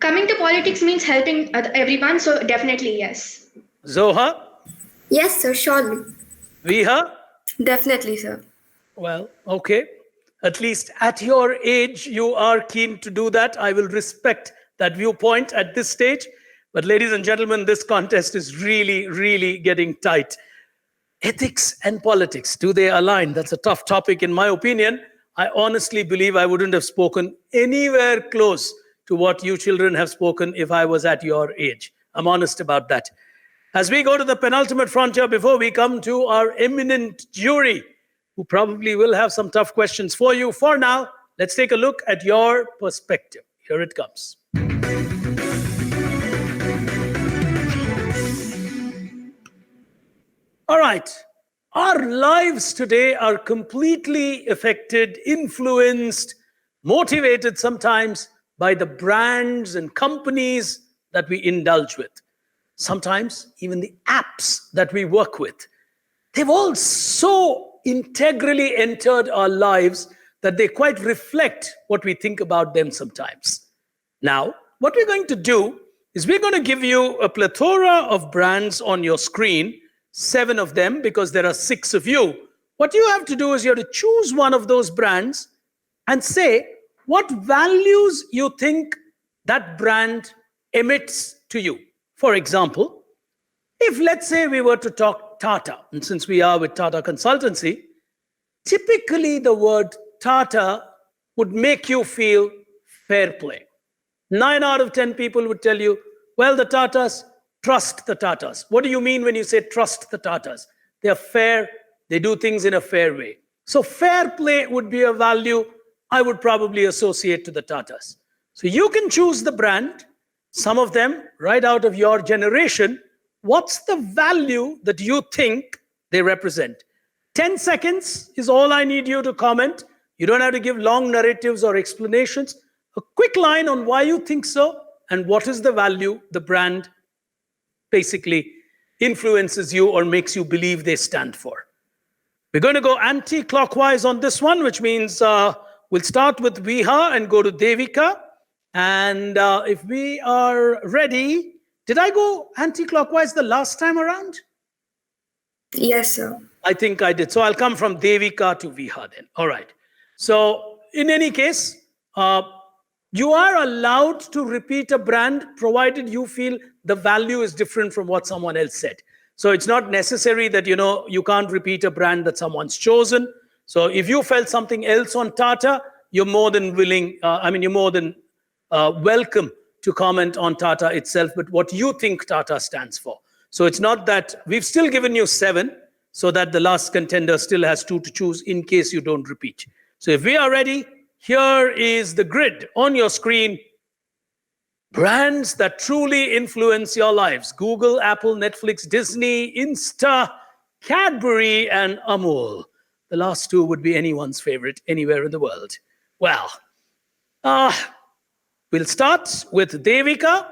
Coming to politics means helping everyone, so definitely yes. Zoha. Yes, sir, surely. Viha. Definitely, sir. Well, okay. At least at your age, you are keen to do that. I will respect that viewpoint at this stage. But ladies and gentlemen, this contest is really, really getting tight. Ethics and politics, do they align? That's a tough topic in my opinion. I honestly believe I wouldn't have spoken anywhere close to what you children have spoken if I was at your age. I'm honest about that. As we go to the penultimate frontier, before we come to our eminent jury, who probably will have some tough questions for you. For now, let's take a look at your perspective. Here it comes. All right. Our lives today are completely affected, influenced, motivated sometimes by the brands and companies that we indulge with. Sometimes even the apps that we work with. They've all so integrally entered our lives that they quite reflect what we think about them sometimes. Now, what we're going to do is we're going to give you a plethora of brands on your screen, 7 of them because there are 6 of you. What you have to do is you have to choose one of those brands and say what values you think that brand emits to you. For example, if let's say we were to talk Tata, and since we are with Tata Consultancy, typically the word Tata would make you feel fair play. 9 out of 10 people would tell you, well, the Tatas, trust the Tatas. What do you mean when you say trust the Tatas? They are fair, they do things in a fair way. So fair play would be a value I would probably associate to the Tatas. So you can choose the brand, some of them right out of your generation. What's the value that you think they represent? 10 seconds is all I need you to comment. You don't have to give long narratives or explanations. A quick line on why you think so and what is the value the brand basically influences you or makes you believe they stand for. We're going to go anti-clockwise on this one, which means we'll start with Viha and go to Devika. And if we are ready, did I go anti-clockwise the last time around? Yes, sir. I think I did. So I'll come from Devika to Viha then. All right. So in any case, you are allowed to repeat a brand provided you feel the value is different from what someone else said. So it's not necessary that, you can't repeat a brand that someone's chosen. So if you felt something else on Tata, you're more than willing, you're more than welcome to comment on Tata itself, but what you think Tata stands for. So it's not that we've still given you 7 so that the last contender still has 2 to choose in case you don't repeat. So if we are ready, here is the grid on your screen. Brands that truly influence your lives: Google, Apple, Netflix, Disney, Insta, Cadbury, and Amul. The last two would be anyone's favorite anywhere in the world. Well, we'll start with Devika.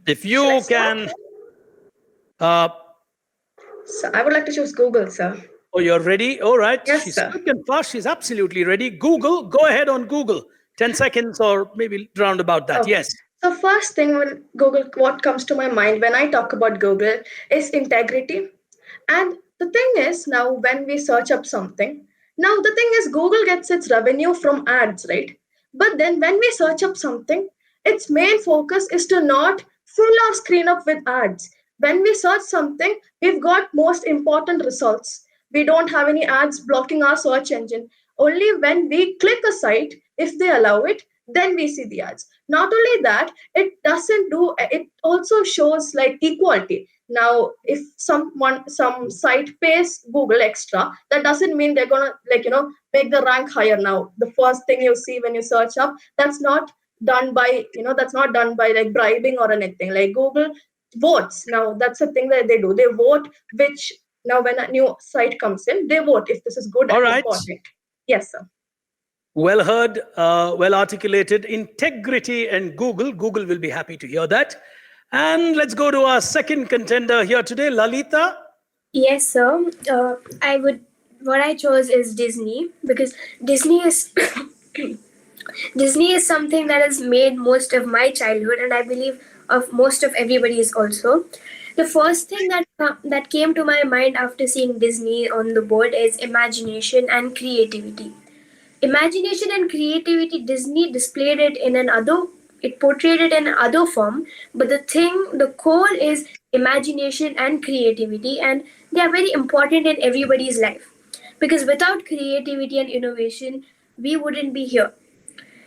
If you can... So I would like to choose Google, sir. Oh, you're ready? All right. Yes, She's sir. quick and fast. She's absolutely ready. Google, go ahead on Google. 10 seconds or maybe round about that. Okay. Yes. So first thing when Google, what comes to my mind when I talk about Google is integrity. And the thing is, now when we search up something, now the thing is Google gets its revenue from ads, right? But then when we search up something, its main focus is to not fill our screen up with ads. When we search something, we've got most important results. We don't have any ads blocking our search engine. Only when we click a site, if they allow it, then we see the ads. Not only that, it doesn't do, it also shows like equality. Now, if some site pays Google extra, that doesn't mean they're gonna make the rank higher. Now, the first thing you see when you search up, that's not done by like bribing or anything. Like Google votes. Now, that's the thing that they do. They vote which, now when a new site comes in, they vote if this is good All and right. important. Yes, sir. Well heard, well articulated. Integrity and Google. Google will be happy to hear that. And let's go to our second contender here today, Lalita. Yes, sir. What I chose is Disney, because Disney is Disney is something that has made most of my childhood, and I believe of most of everybody's also. The first thing that came to my mind after seeing Disney on the board is imagination and creativity. Imagination and creativity, Disney displayed it it portrayed it in another form, but the core is imagination and creativity, and they are very important in everybody's life. Because without creativity and innovation, we wouldn't be here.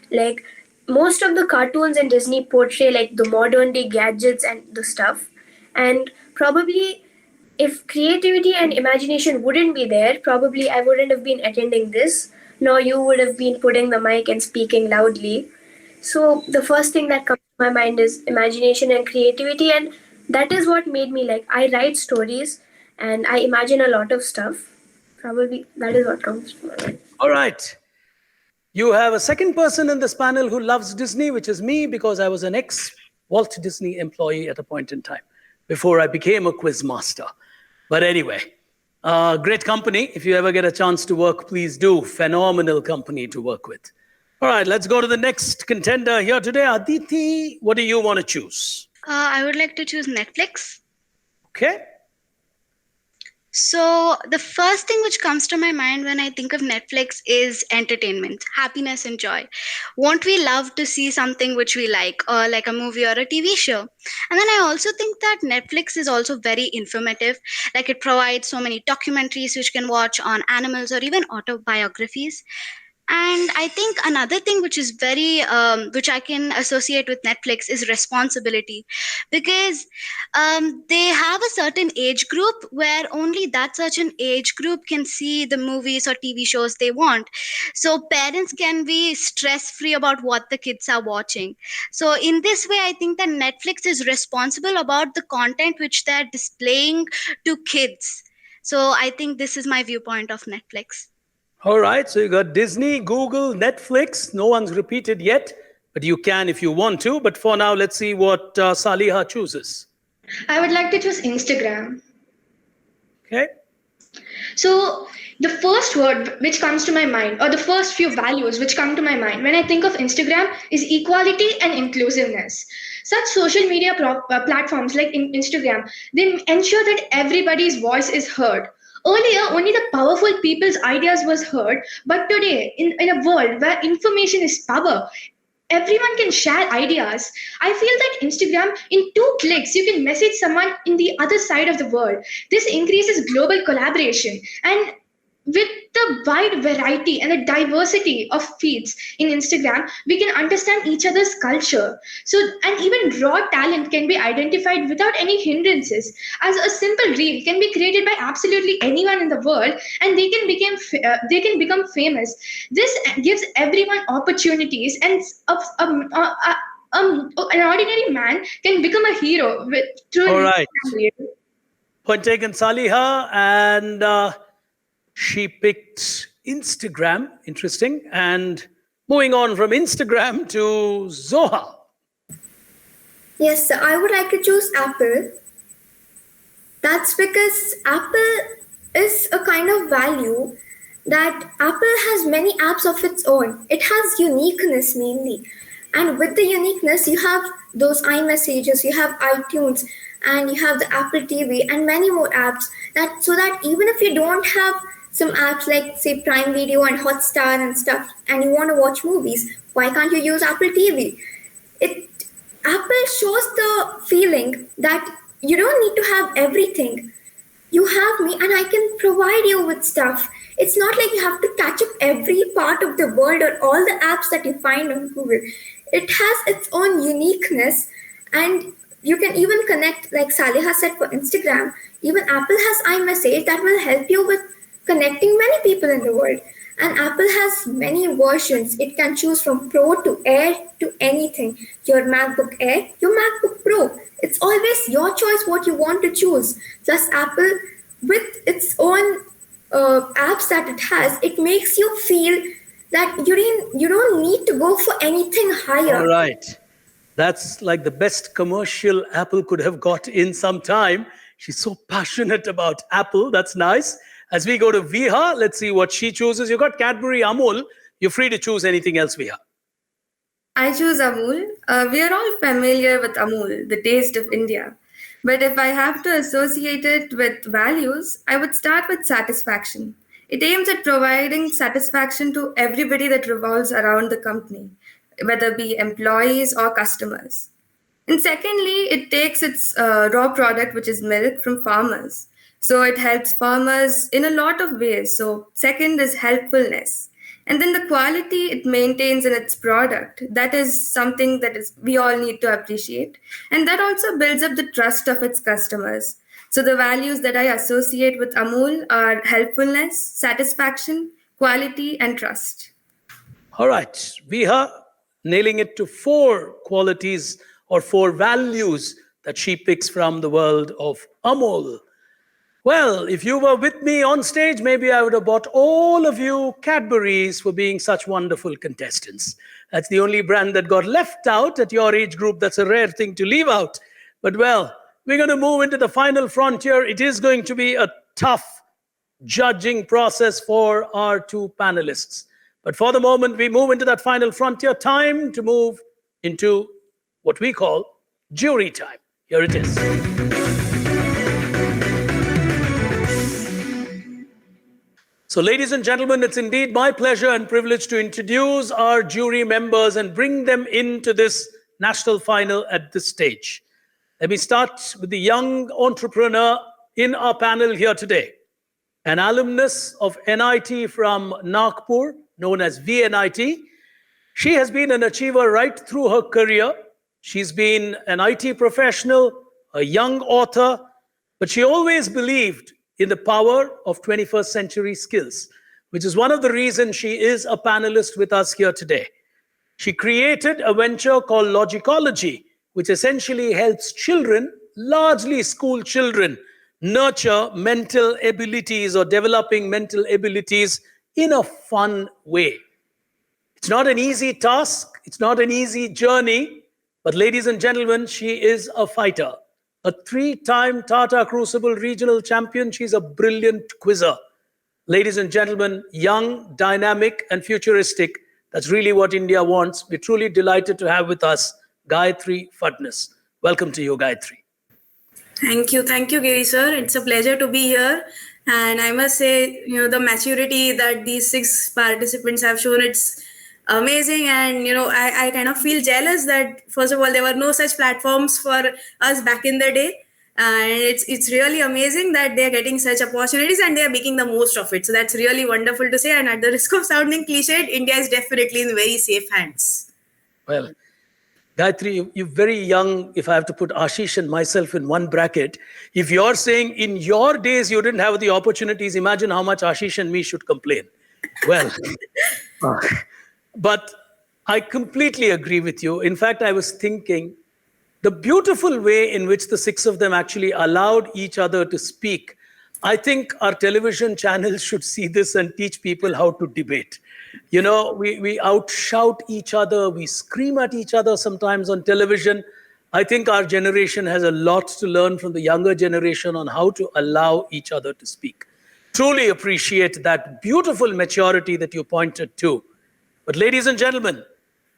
Like, most of the cartoons in Disney portray like the modern day gadgets and the stuff, and probably if creativity and imagination wouldn't be there, probably I wouldn't have been attending this, nor you would have been putting the mic and speaking loudly. So the first thing that comes to my mind is imagination and creativity, and that is what made me like, I write stories and I imagine a lot of stuff. Probably that is what comes to my mind. All right. You have a second person in this panel who loves Disney, which is me, because I was an ex-Walt Disney employee at a point in time before I became a quiz master. But anyway, great company. If you ever get a chance to work, please do. Phenomenal company to work with. All right, let's go to the next contender here today. Aditi, what do you want to choose? I would like to choose Netflix. Okay. So the first thing which comes to my mind when I think of Netflix is entertainment, happiness and joy. Won't we love to see something which we like, or like a movie or a TV show? And then I also think that Netflix is also very informative. Like, it provides so many documentaries which you can watch on animals or even autobiographies. And I think another thing which is very, which I can associate with Netflix is responsibility, because they have a certain age group where only that certain age group can see the movies or TV shows they want. So parents can be stress-free about what the kids are watching. So in this way, I think that Netflix is responsible about the content which they're displaying to kids. So I think this is my viewpoint of Netflix. All right, so you got Disney, Google, Netflix. No one's repeated yet, but you can if you want to. But for now, let's see what Saliha chooses. I would like to choose Instagram. Okay. So the first word which comes to my mind, or the first few values which come to my mind when I think of Instagram, is equality and inclusiveness. Such social media platforms like Instagram, they ensure that everybody's voice is heard. Earlier, only the powerful people's ideas was heard, but today, in a world where information is power, everyone can share ideas. I feel that Instagram, in 2 clicks, you can message someone in the other side of the world. This increases global collaboration. And with the wide variety and the diversity of feeds in Instagram, we can understand each other's culture. So, and even raw talent can be identified without any hindrances. As a simple reel can be created by absolutely anyone in the world, and they can become famous. This gives everyone opportunities, and an ordinary man can become a hero with through All an right. Instagram reel. Point taken, Saliha. And she picked Instagram. Interesting. And moving on from Instagram to Zoha. Yes, so I would like to choose Apple. That's because Apple is a kind of value that Apple has many apps of its own. It has uniqueness mainly. And with the uniqueness, you have those iMessages, you have iTunes, and you have the Apple TV and many more apps that so that even if you don't have some apps like say Prime Video and Hotstar and stuff and you want to watch movies, why can't you use Apple TV? It Apple shows the feeling that you don't need to have everything. You have me and I can provide you with stuff. It's not like you have to catch up every part of the world or all the apps that you find on Google. It has its own uniqueness, and you can even connect, like Saliha said, for Instagram. Even Apple has iMessage that will help you with connecting many people in the world. And Apple has many versions. It can choose from Pro to Air to anything. Your MacBook Air, your MacBook Pro. It's always your choice what you want to choose. Plus, Apple, with its own apps that it has, it makes you feel that you don't need to go for anything higher. All right. That's like the best commercial Apple could have got in some time. She's so passionate about Apple. That's nice. As we go to Viha, let's see what she chooses. You got Cadbury, Amul. You're free to choose anything else, Viha. I choose Amul. We are all familiar with Amul, the taste of India. But if I have to associate it with values, I would start with satisfaction. It aims at providing satisfaction to everybody that revolves around the company, whether it be employees or customers. And secondly, it takes its raw product, which is milk, from farmers. So it helps farmers in a lot of ways. So second is helpfulness. And then the quality it maintains in its product. That is something that is we all need to appreciate. And that also builds up the trust of its customers. So the values that I associate with Amul are helpfulness, satisfaction, quality, and trust. All right. Viha nailing it to 4 qualities or 4 values that she picks from the world of Amul. Well, if you were with me on stage, maybe I would have bought all of you Cadburys for being such wonderful contestants. That's the only brand that got left out at your age group. That's a rare thing to leave out. But well, we're going to move into the final frontier. It is going to be a tough judging process for our 2 panelists. But for the moment, we move into that final frontier. Time to move into what we call jury time. Here it is. So, ladies and gentlemen, it's indeed my pleasure and privilege to introduce our jury members and bring them into this national final at this stage. Let me start with the young entrepreneur in our panel here today, an alumnus of NIT from Nagpur, known as VNIT. She has been an achiever right through her career. She's been an IT professional, a young author, but she always believed in the power of 21st century skills, which is one of the reasons she is a panelist with us here today. She created a venture called Logicology, which essentially helps children, largely school children, nurture mental abilities or developing mental abilities in a fun way. It's not an easy task. It's not an easy journey. But ladies and gentlemen, she is a fighter. A 3-time Tata Crucible regional champion. She's a brilliant quizzer. Ladies and gentlemen, young, dynamic, and futuristic. That's really what India wants. We're truly delighted to have with us Gayatri Fadnis. Welcome to you, Gayatri. Thank you, Giri sir. It's a pleasure to be here. And I must say, the maturity that these 6 participants have shown, it's amazing. And, I kind of feel jealous that, first of all, there were no such platforms for us back in the day. And it's really amazing that they're getting such opportunities and they're making the most of it. So that's really wonderful to say. And at the risk of sounding cliched, India is definitely in very safe hands. Well, Gayatri, you're very young. If I have to put Ashish and myself in one bracket, if you're saying in your days you didn't have the opportunities, imagine how much Ashish and me should complain. Well, but I completely agree with you. In fact, I was thinking the beautiful way in which the six of them actually allowed each other to speak. I think our television channels should see this and teach people how to debate. You know, we outshout each other, we scream at each other sometimes on television. I think our generation has a lot to learn from the younger generation on how to allow each other to speak. Truly appreciate that beautiful maturity that you pointed to. But ladies and gentlemen,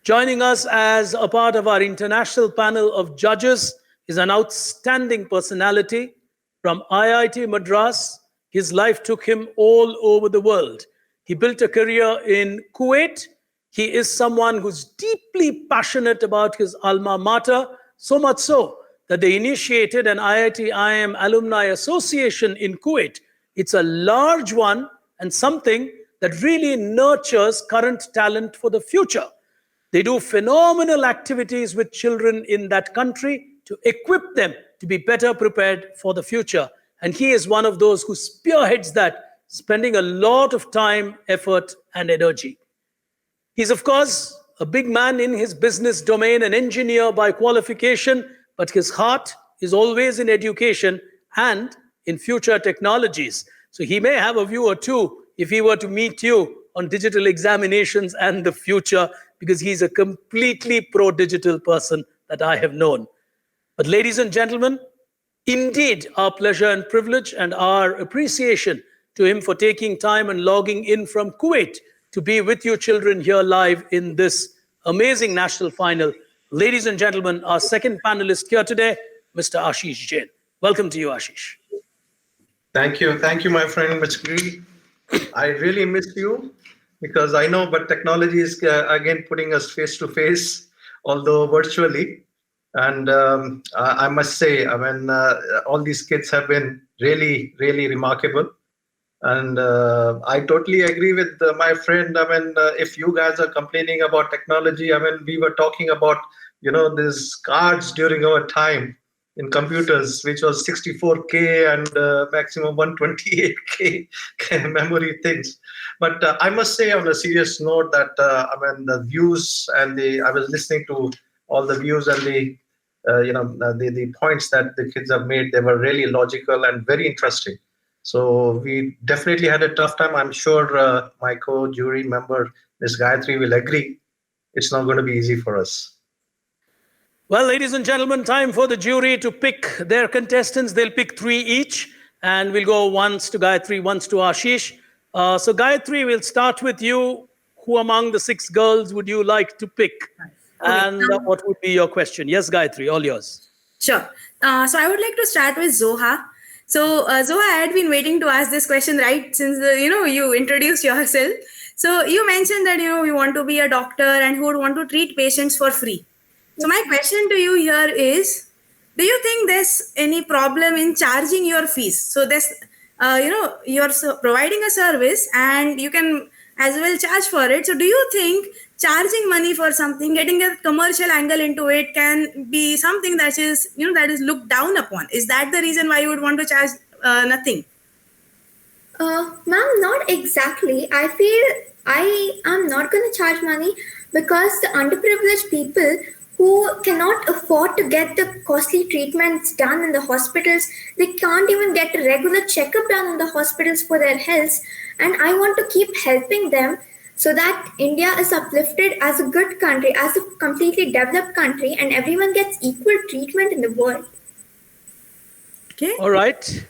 joining us as a part of our international panel of judges is an outstanding personality from IIT Madras. His life took him all over the world. He built a career in Kuwait. He is someone who's deeply passionate about his alma mater, so much so that they initiated an IIT IM Alumni Association in Kuwait. It's a large one and something that really nurtures current talent for the future. They do phenomenal activities with children in that country to equip them to be better prepared for the future. And he is one of those who spearheads that, spending a lot of time, effort, and energy. He's, of course, a big man in his business domain, an engineer by qualification, but his heart is always in education and in future technologies. So he may have a view or two if he were to meet you on digital examinations and the future, because he's a completely pro-digital person that I have known. But ladies and gentlemen, indeed, our pleasure and privilege and our appreciation to him for taking time and logging in from Kuwait to be with you children here live in this amazing national final. Ladies and gentlemen, our second panelist here today, Mr. Ashish Jain. Welcome to you, Ashish. Thank you, my friend Machkri. I really missed you because I know, but technology is again putting us face to face, although virtually. And I must say, I mean, all these kids have been really, really remarkable. And I totally agree with my friend. I mean, if you guys are complaining about technology, I mean, we were talking about, these cards during our time in computers, which was 64K and maximum 128K memory things. But I must say on a serious note that, I mean, the views and I was listening to all the views and the points that the kids have made, they were really logical and very interesting. So we definitely had a tough time. I'm sure my co-jury member, Ms. Gayatri, will agree. It's not going to be easy for us. Well, ladies and gentlemen, time for the jury to pick their contestants. They'll pick 3 each, and we'll go once to Gayatri, once to Ashish. So Gayatri, we'll start with you. Who among the 6 girls would you like to pick? And what would be your question? Yes, Gayatri, all yours. Sure. So I would like to start with Zoha. So Zoha, I had been waiting to ask this question right since you introduced yourself. So you mentioned that you want to be a doctor and who would want to treat patients for free. So my question to you here is, do you think there's any problem in charging your fees? So there's, you're providing a service and you can as well charge for it. So do you think charging money for something, getting a commercial angle into it can be something that is, that is looked down upon? Is that the reason why you would want to charge nothing? Ma'am, not exactly. I feel I am not going to charge money because the underprivileged people who cannot afford to get the costly treatments done in the hospitals, they can't even get a regular checkup done in the hospitals for their health. And I want to keep helping them so that India is uplifted as a good country, as a completely developed country, and everyone gets equal treatment in the world. Okay. All right.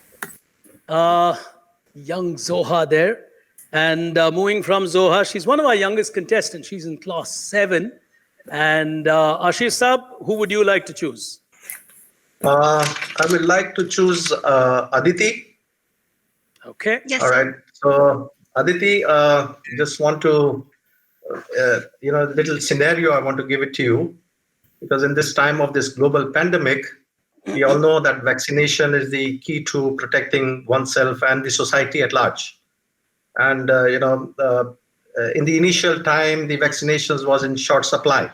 Young Zoha there. And moving from Zoha, she's one of our youngest contestants. She's in class 7. And Ashish Saab, who would you like to choose? I would like to choose Aditi. Okay. Yes. All right. So Aditi, just want to, little scenario I want to give it to you, because in this time of this global pandemic, We all know that vaccination is the key to protecting oneself and the society at large. And in the initial time, the vaccinations was in short supply.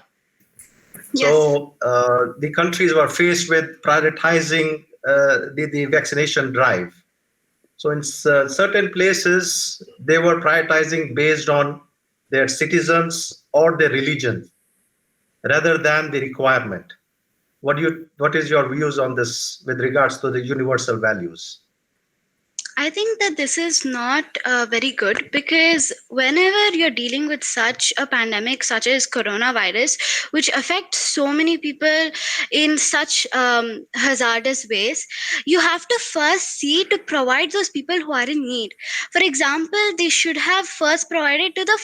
So the countries were faced with prioritizing the vaccination drive. So in certain places, they were prioritizing based on their citizens or their religion rather than the requirement. What is your views on this with regards to the universal values? I think that this is not very good, because whenever you're dealing with such a pandemic such as coronavirus, which affects so many people in such hazardous ways, you have to first see to provide those people who are in need. For example, they should have first provided to the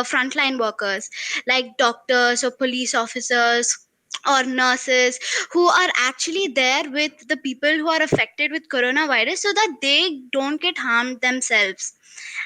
frontline workers like doctors or police officers or nurses who are actually there with the people who are affected with coronavirus, so that they don't get harmed themselves.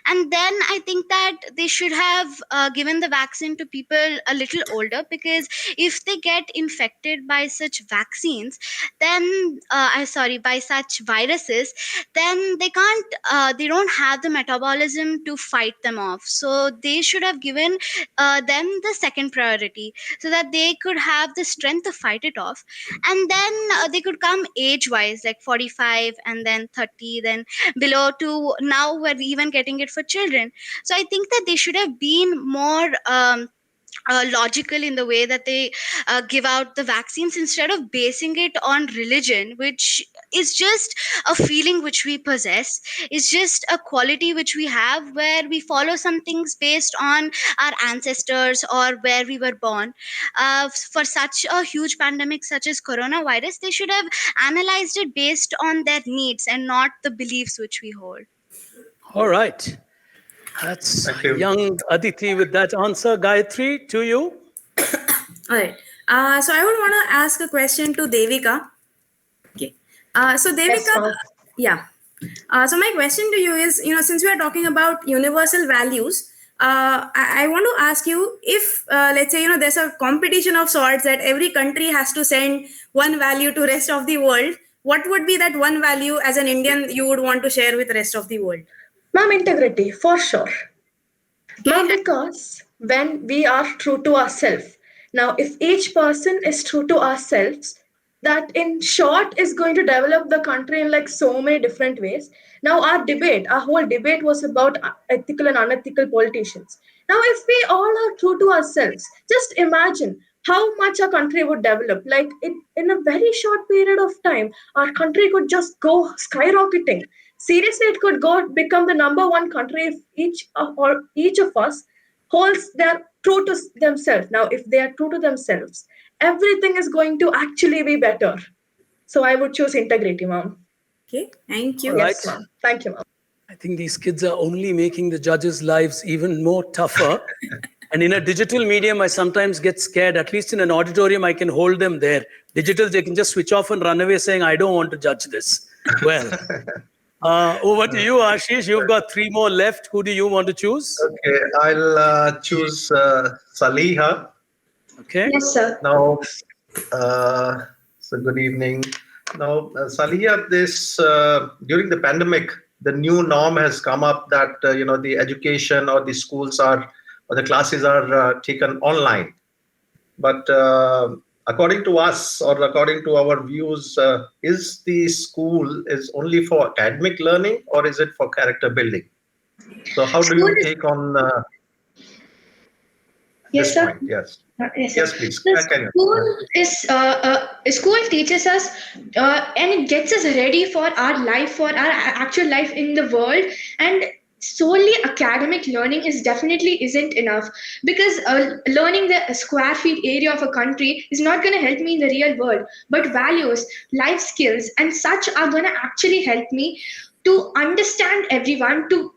And then I think that they should have given the vaccine to people a little older, because if they get infected by such vaccines, then by such viruses, then they don't have the metabolism to fight them off. So they should have given them the second priority, so that they could have the strength to fight it off. And then they could come age wise, like 45 and then 30, then below, to now we're even getting it for children. So I think that they should have been more logical in the way that they give out the vaccines, instead of basing it on religion, which is just a feeling which we possess. It's just a quality which we have, where we follow some things based on our ancestors or where we were born. For such a huge pandemic such as coronavirus, they should have analyzed it based on their needs and not the beliefs which we hold. All right. That's young Aditi with that answer. Gayatri, to you. All right. So I would want to ask a question to Devika. Okay. So Devika, so my question to you is, since we are talking about universal values, I want to ask you if, let's say, there's a competition of sorts that every country has to send one value to rest of the world. What would be that one value as an Indian you would want to share with the rest of the world? Ma'am, integrity, for sure. Ma'am, because when we are true to ourselves, now if each person is true to ourselves, that in short is going to develop the country in like so many different ways. Now our whole debate was about ethical and unethical politicians. Now if we all are true to ourselves, just imagine how much our country would develop. Like in a very short period of time, our country could just go skyrocketing. Seriously, it could become the number one country if each of us holds their true to themselves. Now, if they are true to themselves, everything is going to actually be better. So I would choose integrity, ma'am. Okay, thank you. Yes, ma'am. Thank you, ma'am. I think these kids are only making the judges' lives even more tougher. And in a digital medium, I sometimes get scared. At least in an auditorium, I can hold them there. Digital, they can just switch off and run away saying, I don't want to judge this. Well, over to you, Ashish. You've got 3 more left. Who do you want to choose? Okay, I'll choose Saliha. Okay. Yes, sir. Now, so good evening. Now, Saliha, during the pandemic, the new norm has come up that the education or the schools or the classes are taken online. But according to us, or according to our views, is the school is only for academic learning, or is it for character building? So how do you take on Yes, this sir. point? Yes. Yes, please. School teaches us and it gets us ready for our life, for our actual life in the world. And solely academic learning definitely isn't enough, because learning the square feet area of a country is not going to help me in the real world. But values, life skills, and such are going to actually help me to understand everyone, to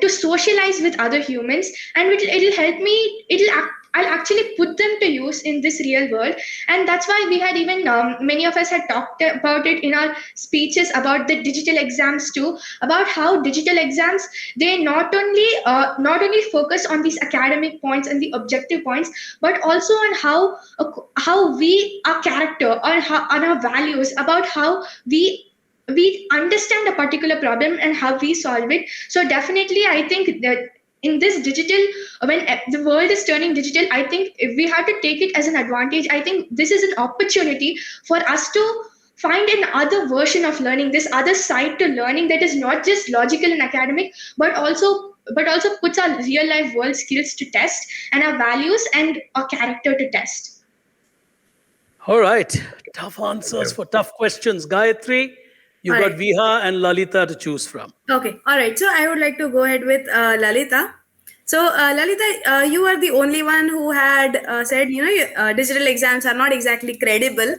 socialize with other humans, and it'll help me. I'll actually put them to use in this real world. And that's why we had even many of us had talked about it in our speeches about the digital exams too, about how digital exams, they not only focus on these academic points and the objective points, but also on how we, our character, or how, on our values, about how we understand a particular problem and how we solve it. So definitely, I think that in this digital, when the world is turning digital, I think if we have to take it as an advantage, I think this is an opportunity for us to find another version of learning, this other side to learning that is not just logical and academic, but also puts our real life world skills to test, and our values and our character to test. All right. Tough answers for tough questions. Gayatri, you've All got right. Viha and Lalita to choose from. Okay, all right. So I would like to go ahead with Lalita. So Lalita, you are the only one who had said, digital exams are not exactly credible.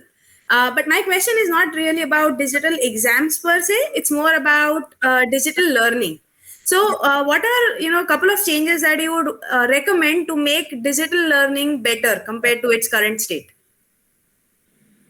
But my question is not really about digital exams per se. It's more about digital learning. So what are, a couple of changes that you would recommend to make digital learning better compared to its current state?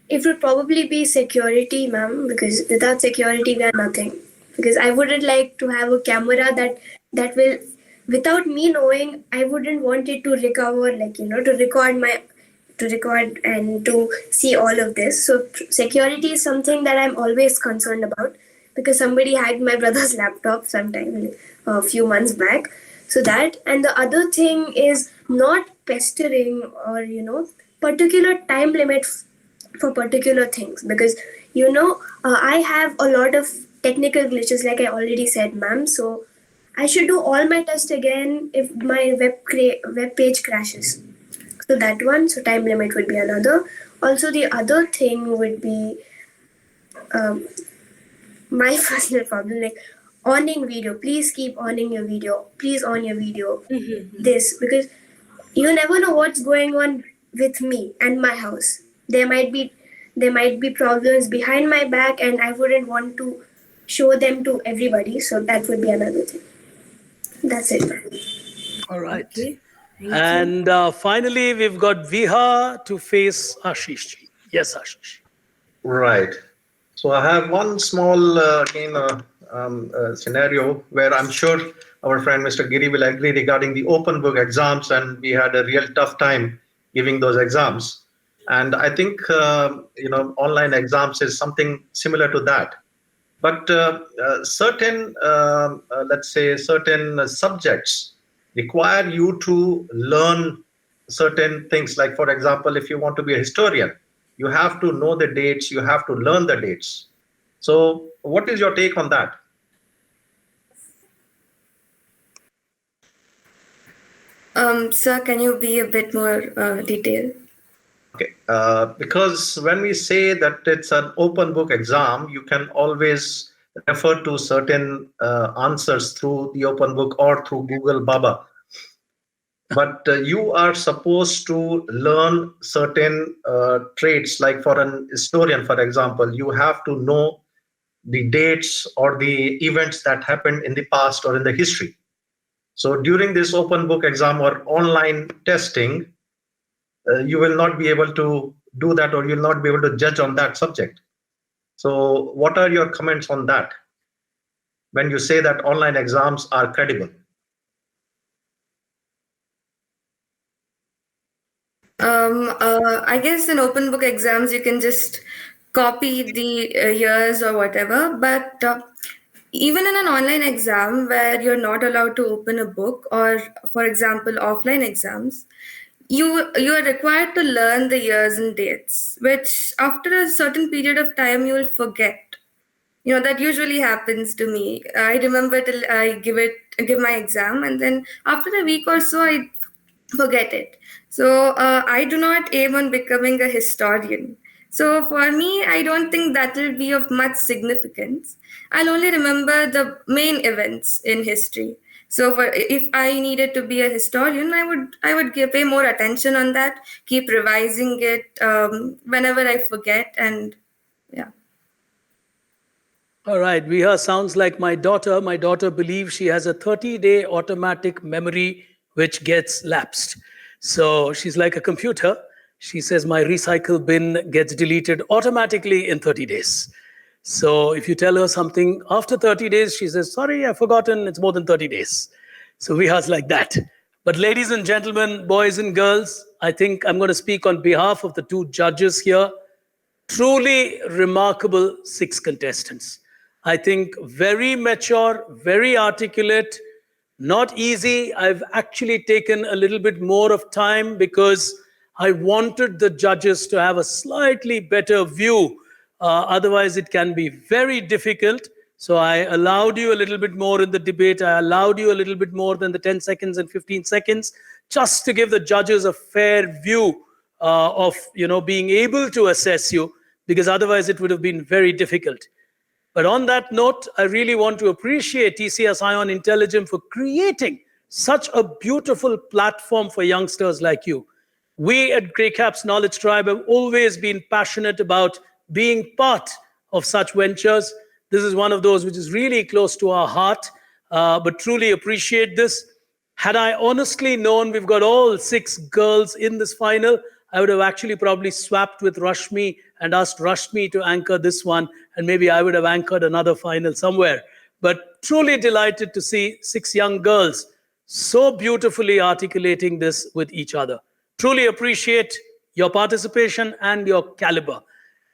It would probably be security, ma'am, because without security we are nothing. Because I wouldn't like to have a camera that will, without me knowing, I wouldn't want it to recover, to record and to see all of this. So security is something that I'm always concerned about, because somebody hacked my brother's laptop sometime a few months back. So that, and the other thing is not pestering or particular time limits for particular things, because I have a lot of technical glitches, like I already said, ma'am. So I should do all my tests again if my web page crashes. So that one, so time limit would be another. Also, the other thing would be my personal problem, like owning video. Please keep owning your video. Please on your video. This, because you never know what's going on with me and my house. There might be problems behind my back, and I wouldn't want to show them to everybody. So that would be another thing. That's it. All right. Okay. And finally, we've got Viha to face Ashish ji. Yes, Ashish. Right. So I have one small scenario where I'm sure our friend Mr. Giri will agree regarding the open book exams, and we had a real tough time giving those exams. And I think online exams is something similar to that. But certain subjects require you to learn certain things. Like, for example, if you want to be a historian, you have to know the dates, you have to learn the dates. So what is your take on that? Sir, can you be a bit more detailed? Okay, because when we say that it's an open book exam, you can always refer to certain answers through the open book or through Google Baba. But you are supposed to learn certain traits, like for an historian, for example, you have to know the dates or the events that happened in the past or in the history. So during this open book exam or online testing, you will not be able to do that, or you'll not be able to judge on that subject. So what are your comments on that when you say that online exams are credible? I guess in open book exams, you can just copy the years or whatever. But even in an online exam where you're not allowed to open a book, or for example, offline exams, you are required to learn the years and dates, which after a certain period of time you will forget. That usually happens to me. I remember till I give my exam, and then after a week or so I forget it. So I do not aim on becoming a historian. So for me, I don't think that will be of much significance. I'll only remember the main events in history. So if I needed to be a historian, I would pay more attention on that, keep revising it whenever I forget, and yeah. All right, Viha sounds like my daughter. My daughter believes she has a 30-day automatic memory which gets lapsed. So she's like a computer. She says my recycle bin gets deleted automatically in 30 days. So if you tell her something after 30 days, she says, sorry, I've forgotten, it's more than 30 days. So we are like that. But ladies and gentlemen, boys and girls, I think I'm going to speak on behalf of the two judges here. Truly remarkable 6 contestants. I think very mature, very articulate, not easy. I've actually taken a little bit more of time because I wanted the judges to have a slightly better view. Otherwise, it can be very difficult. So I allowed you a little bit more in the debate. I allowed you a little bit more than the 10 seconds and 15 seconds, just to give the judges a fair view of being able to assess you, because otherwise it would have been very difficult. But on that note, I really want to appreciate TCS iON IntelliGem for creating such a beautiful platform for youngsters like you. We at Grey Caps Knowledge Tribe have always been passionate about being part of such ventures. This is one of those which is really close to our heart, but truly appreciate this. Had I honestly known we've got all 6 girls in this final, I would have actually probably swapped with Rashmi and asked Rashmi to anchor this one, and maybe I would have anchored another final somewhere. But truly delighted to see 6 young girls so beautifully articulating this with each other. Truly appreciate your participation and your caliber.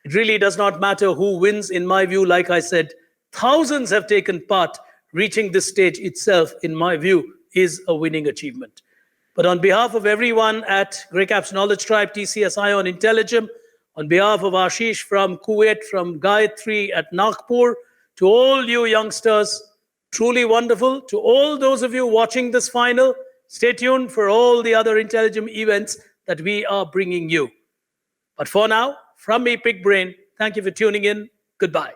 It really does not matter who wins, in my view. Like I said, thousands have taken part. Reaching this stage itself, in my view, is a winning achievement. But on behalf of everyone at Grey Caps Knowledge Tribe, TCS iON IntelliGem, on behalf of Ashish from Kuwait, from Gayatri at Nagpur, to all you youngsters, truly wonderful. To all those of you watching this final, stay tuned for all the other IntelliGem events that we are bringing you. But for now, from me, Pig Brain, thank you for tuning in. Goodbye.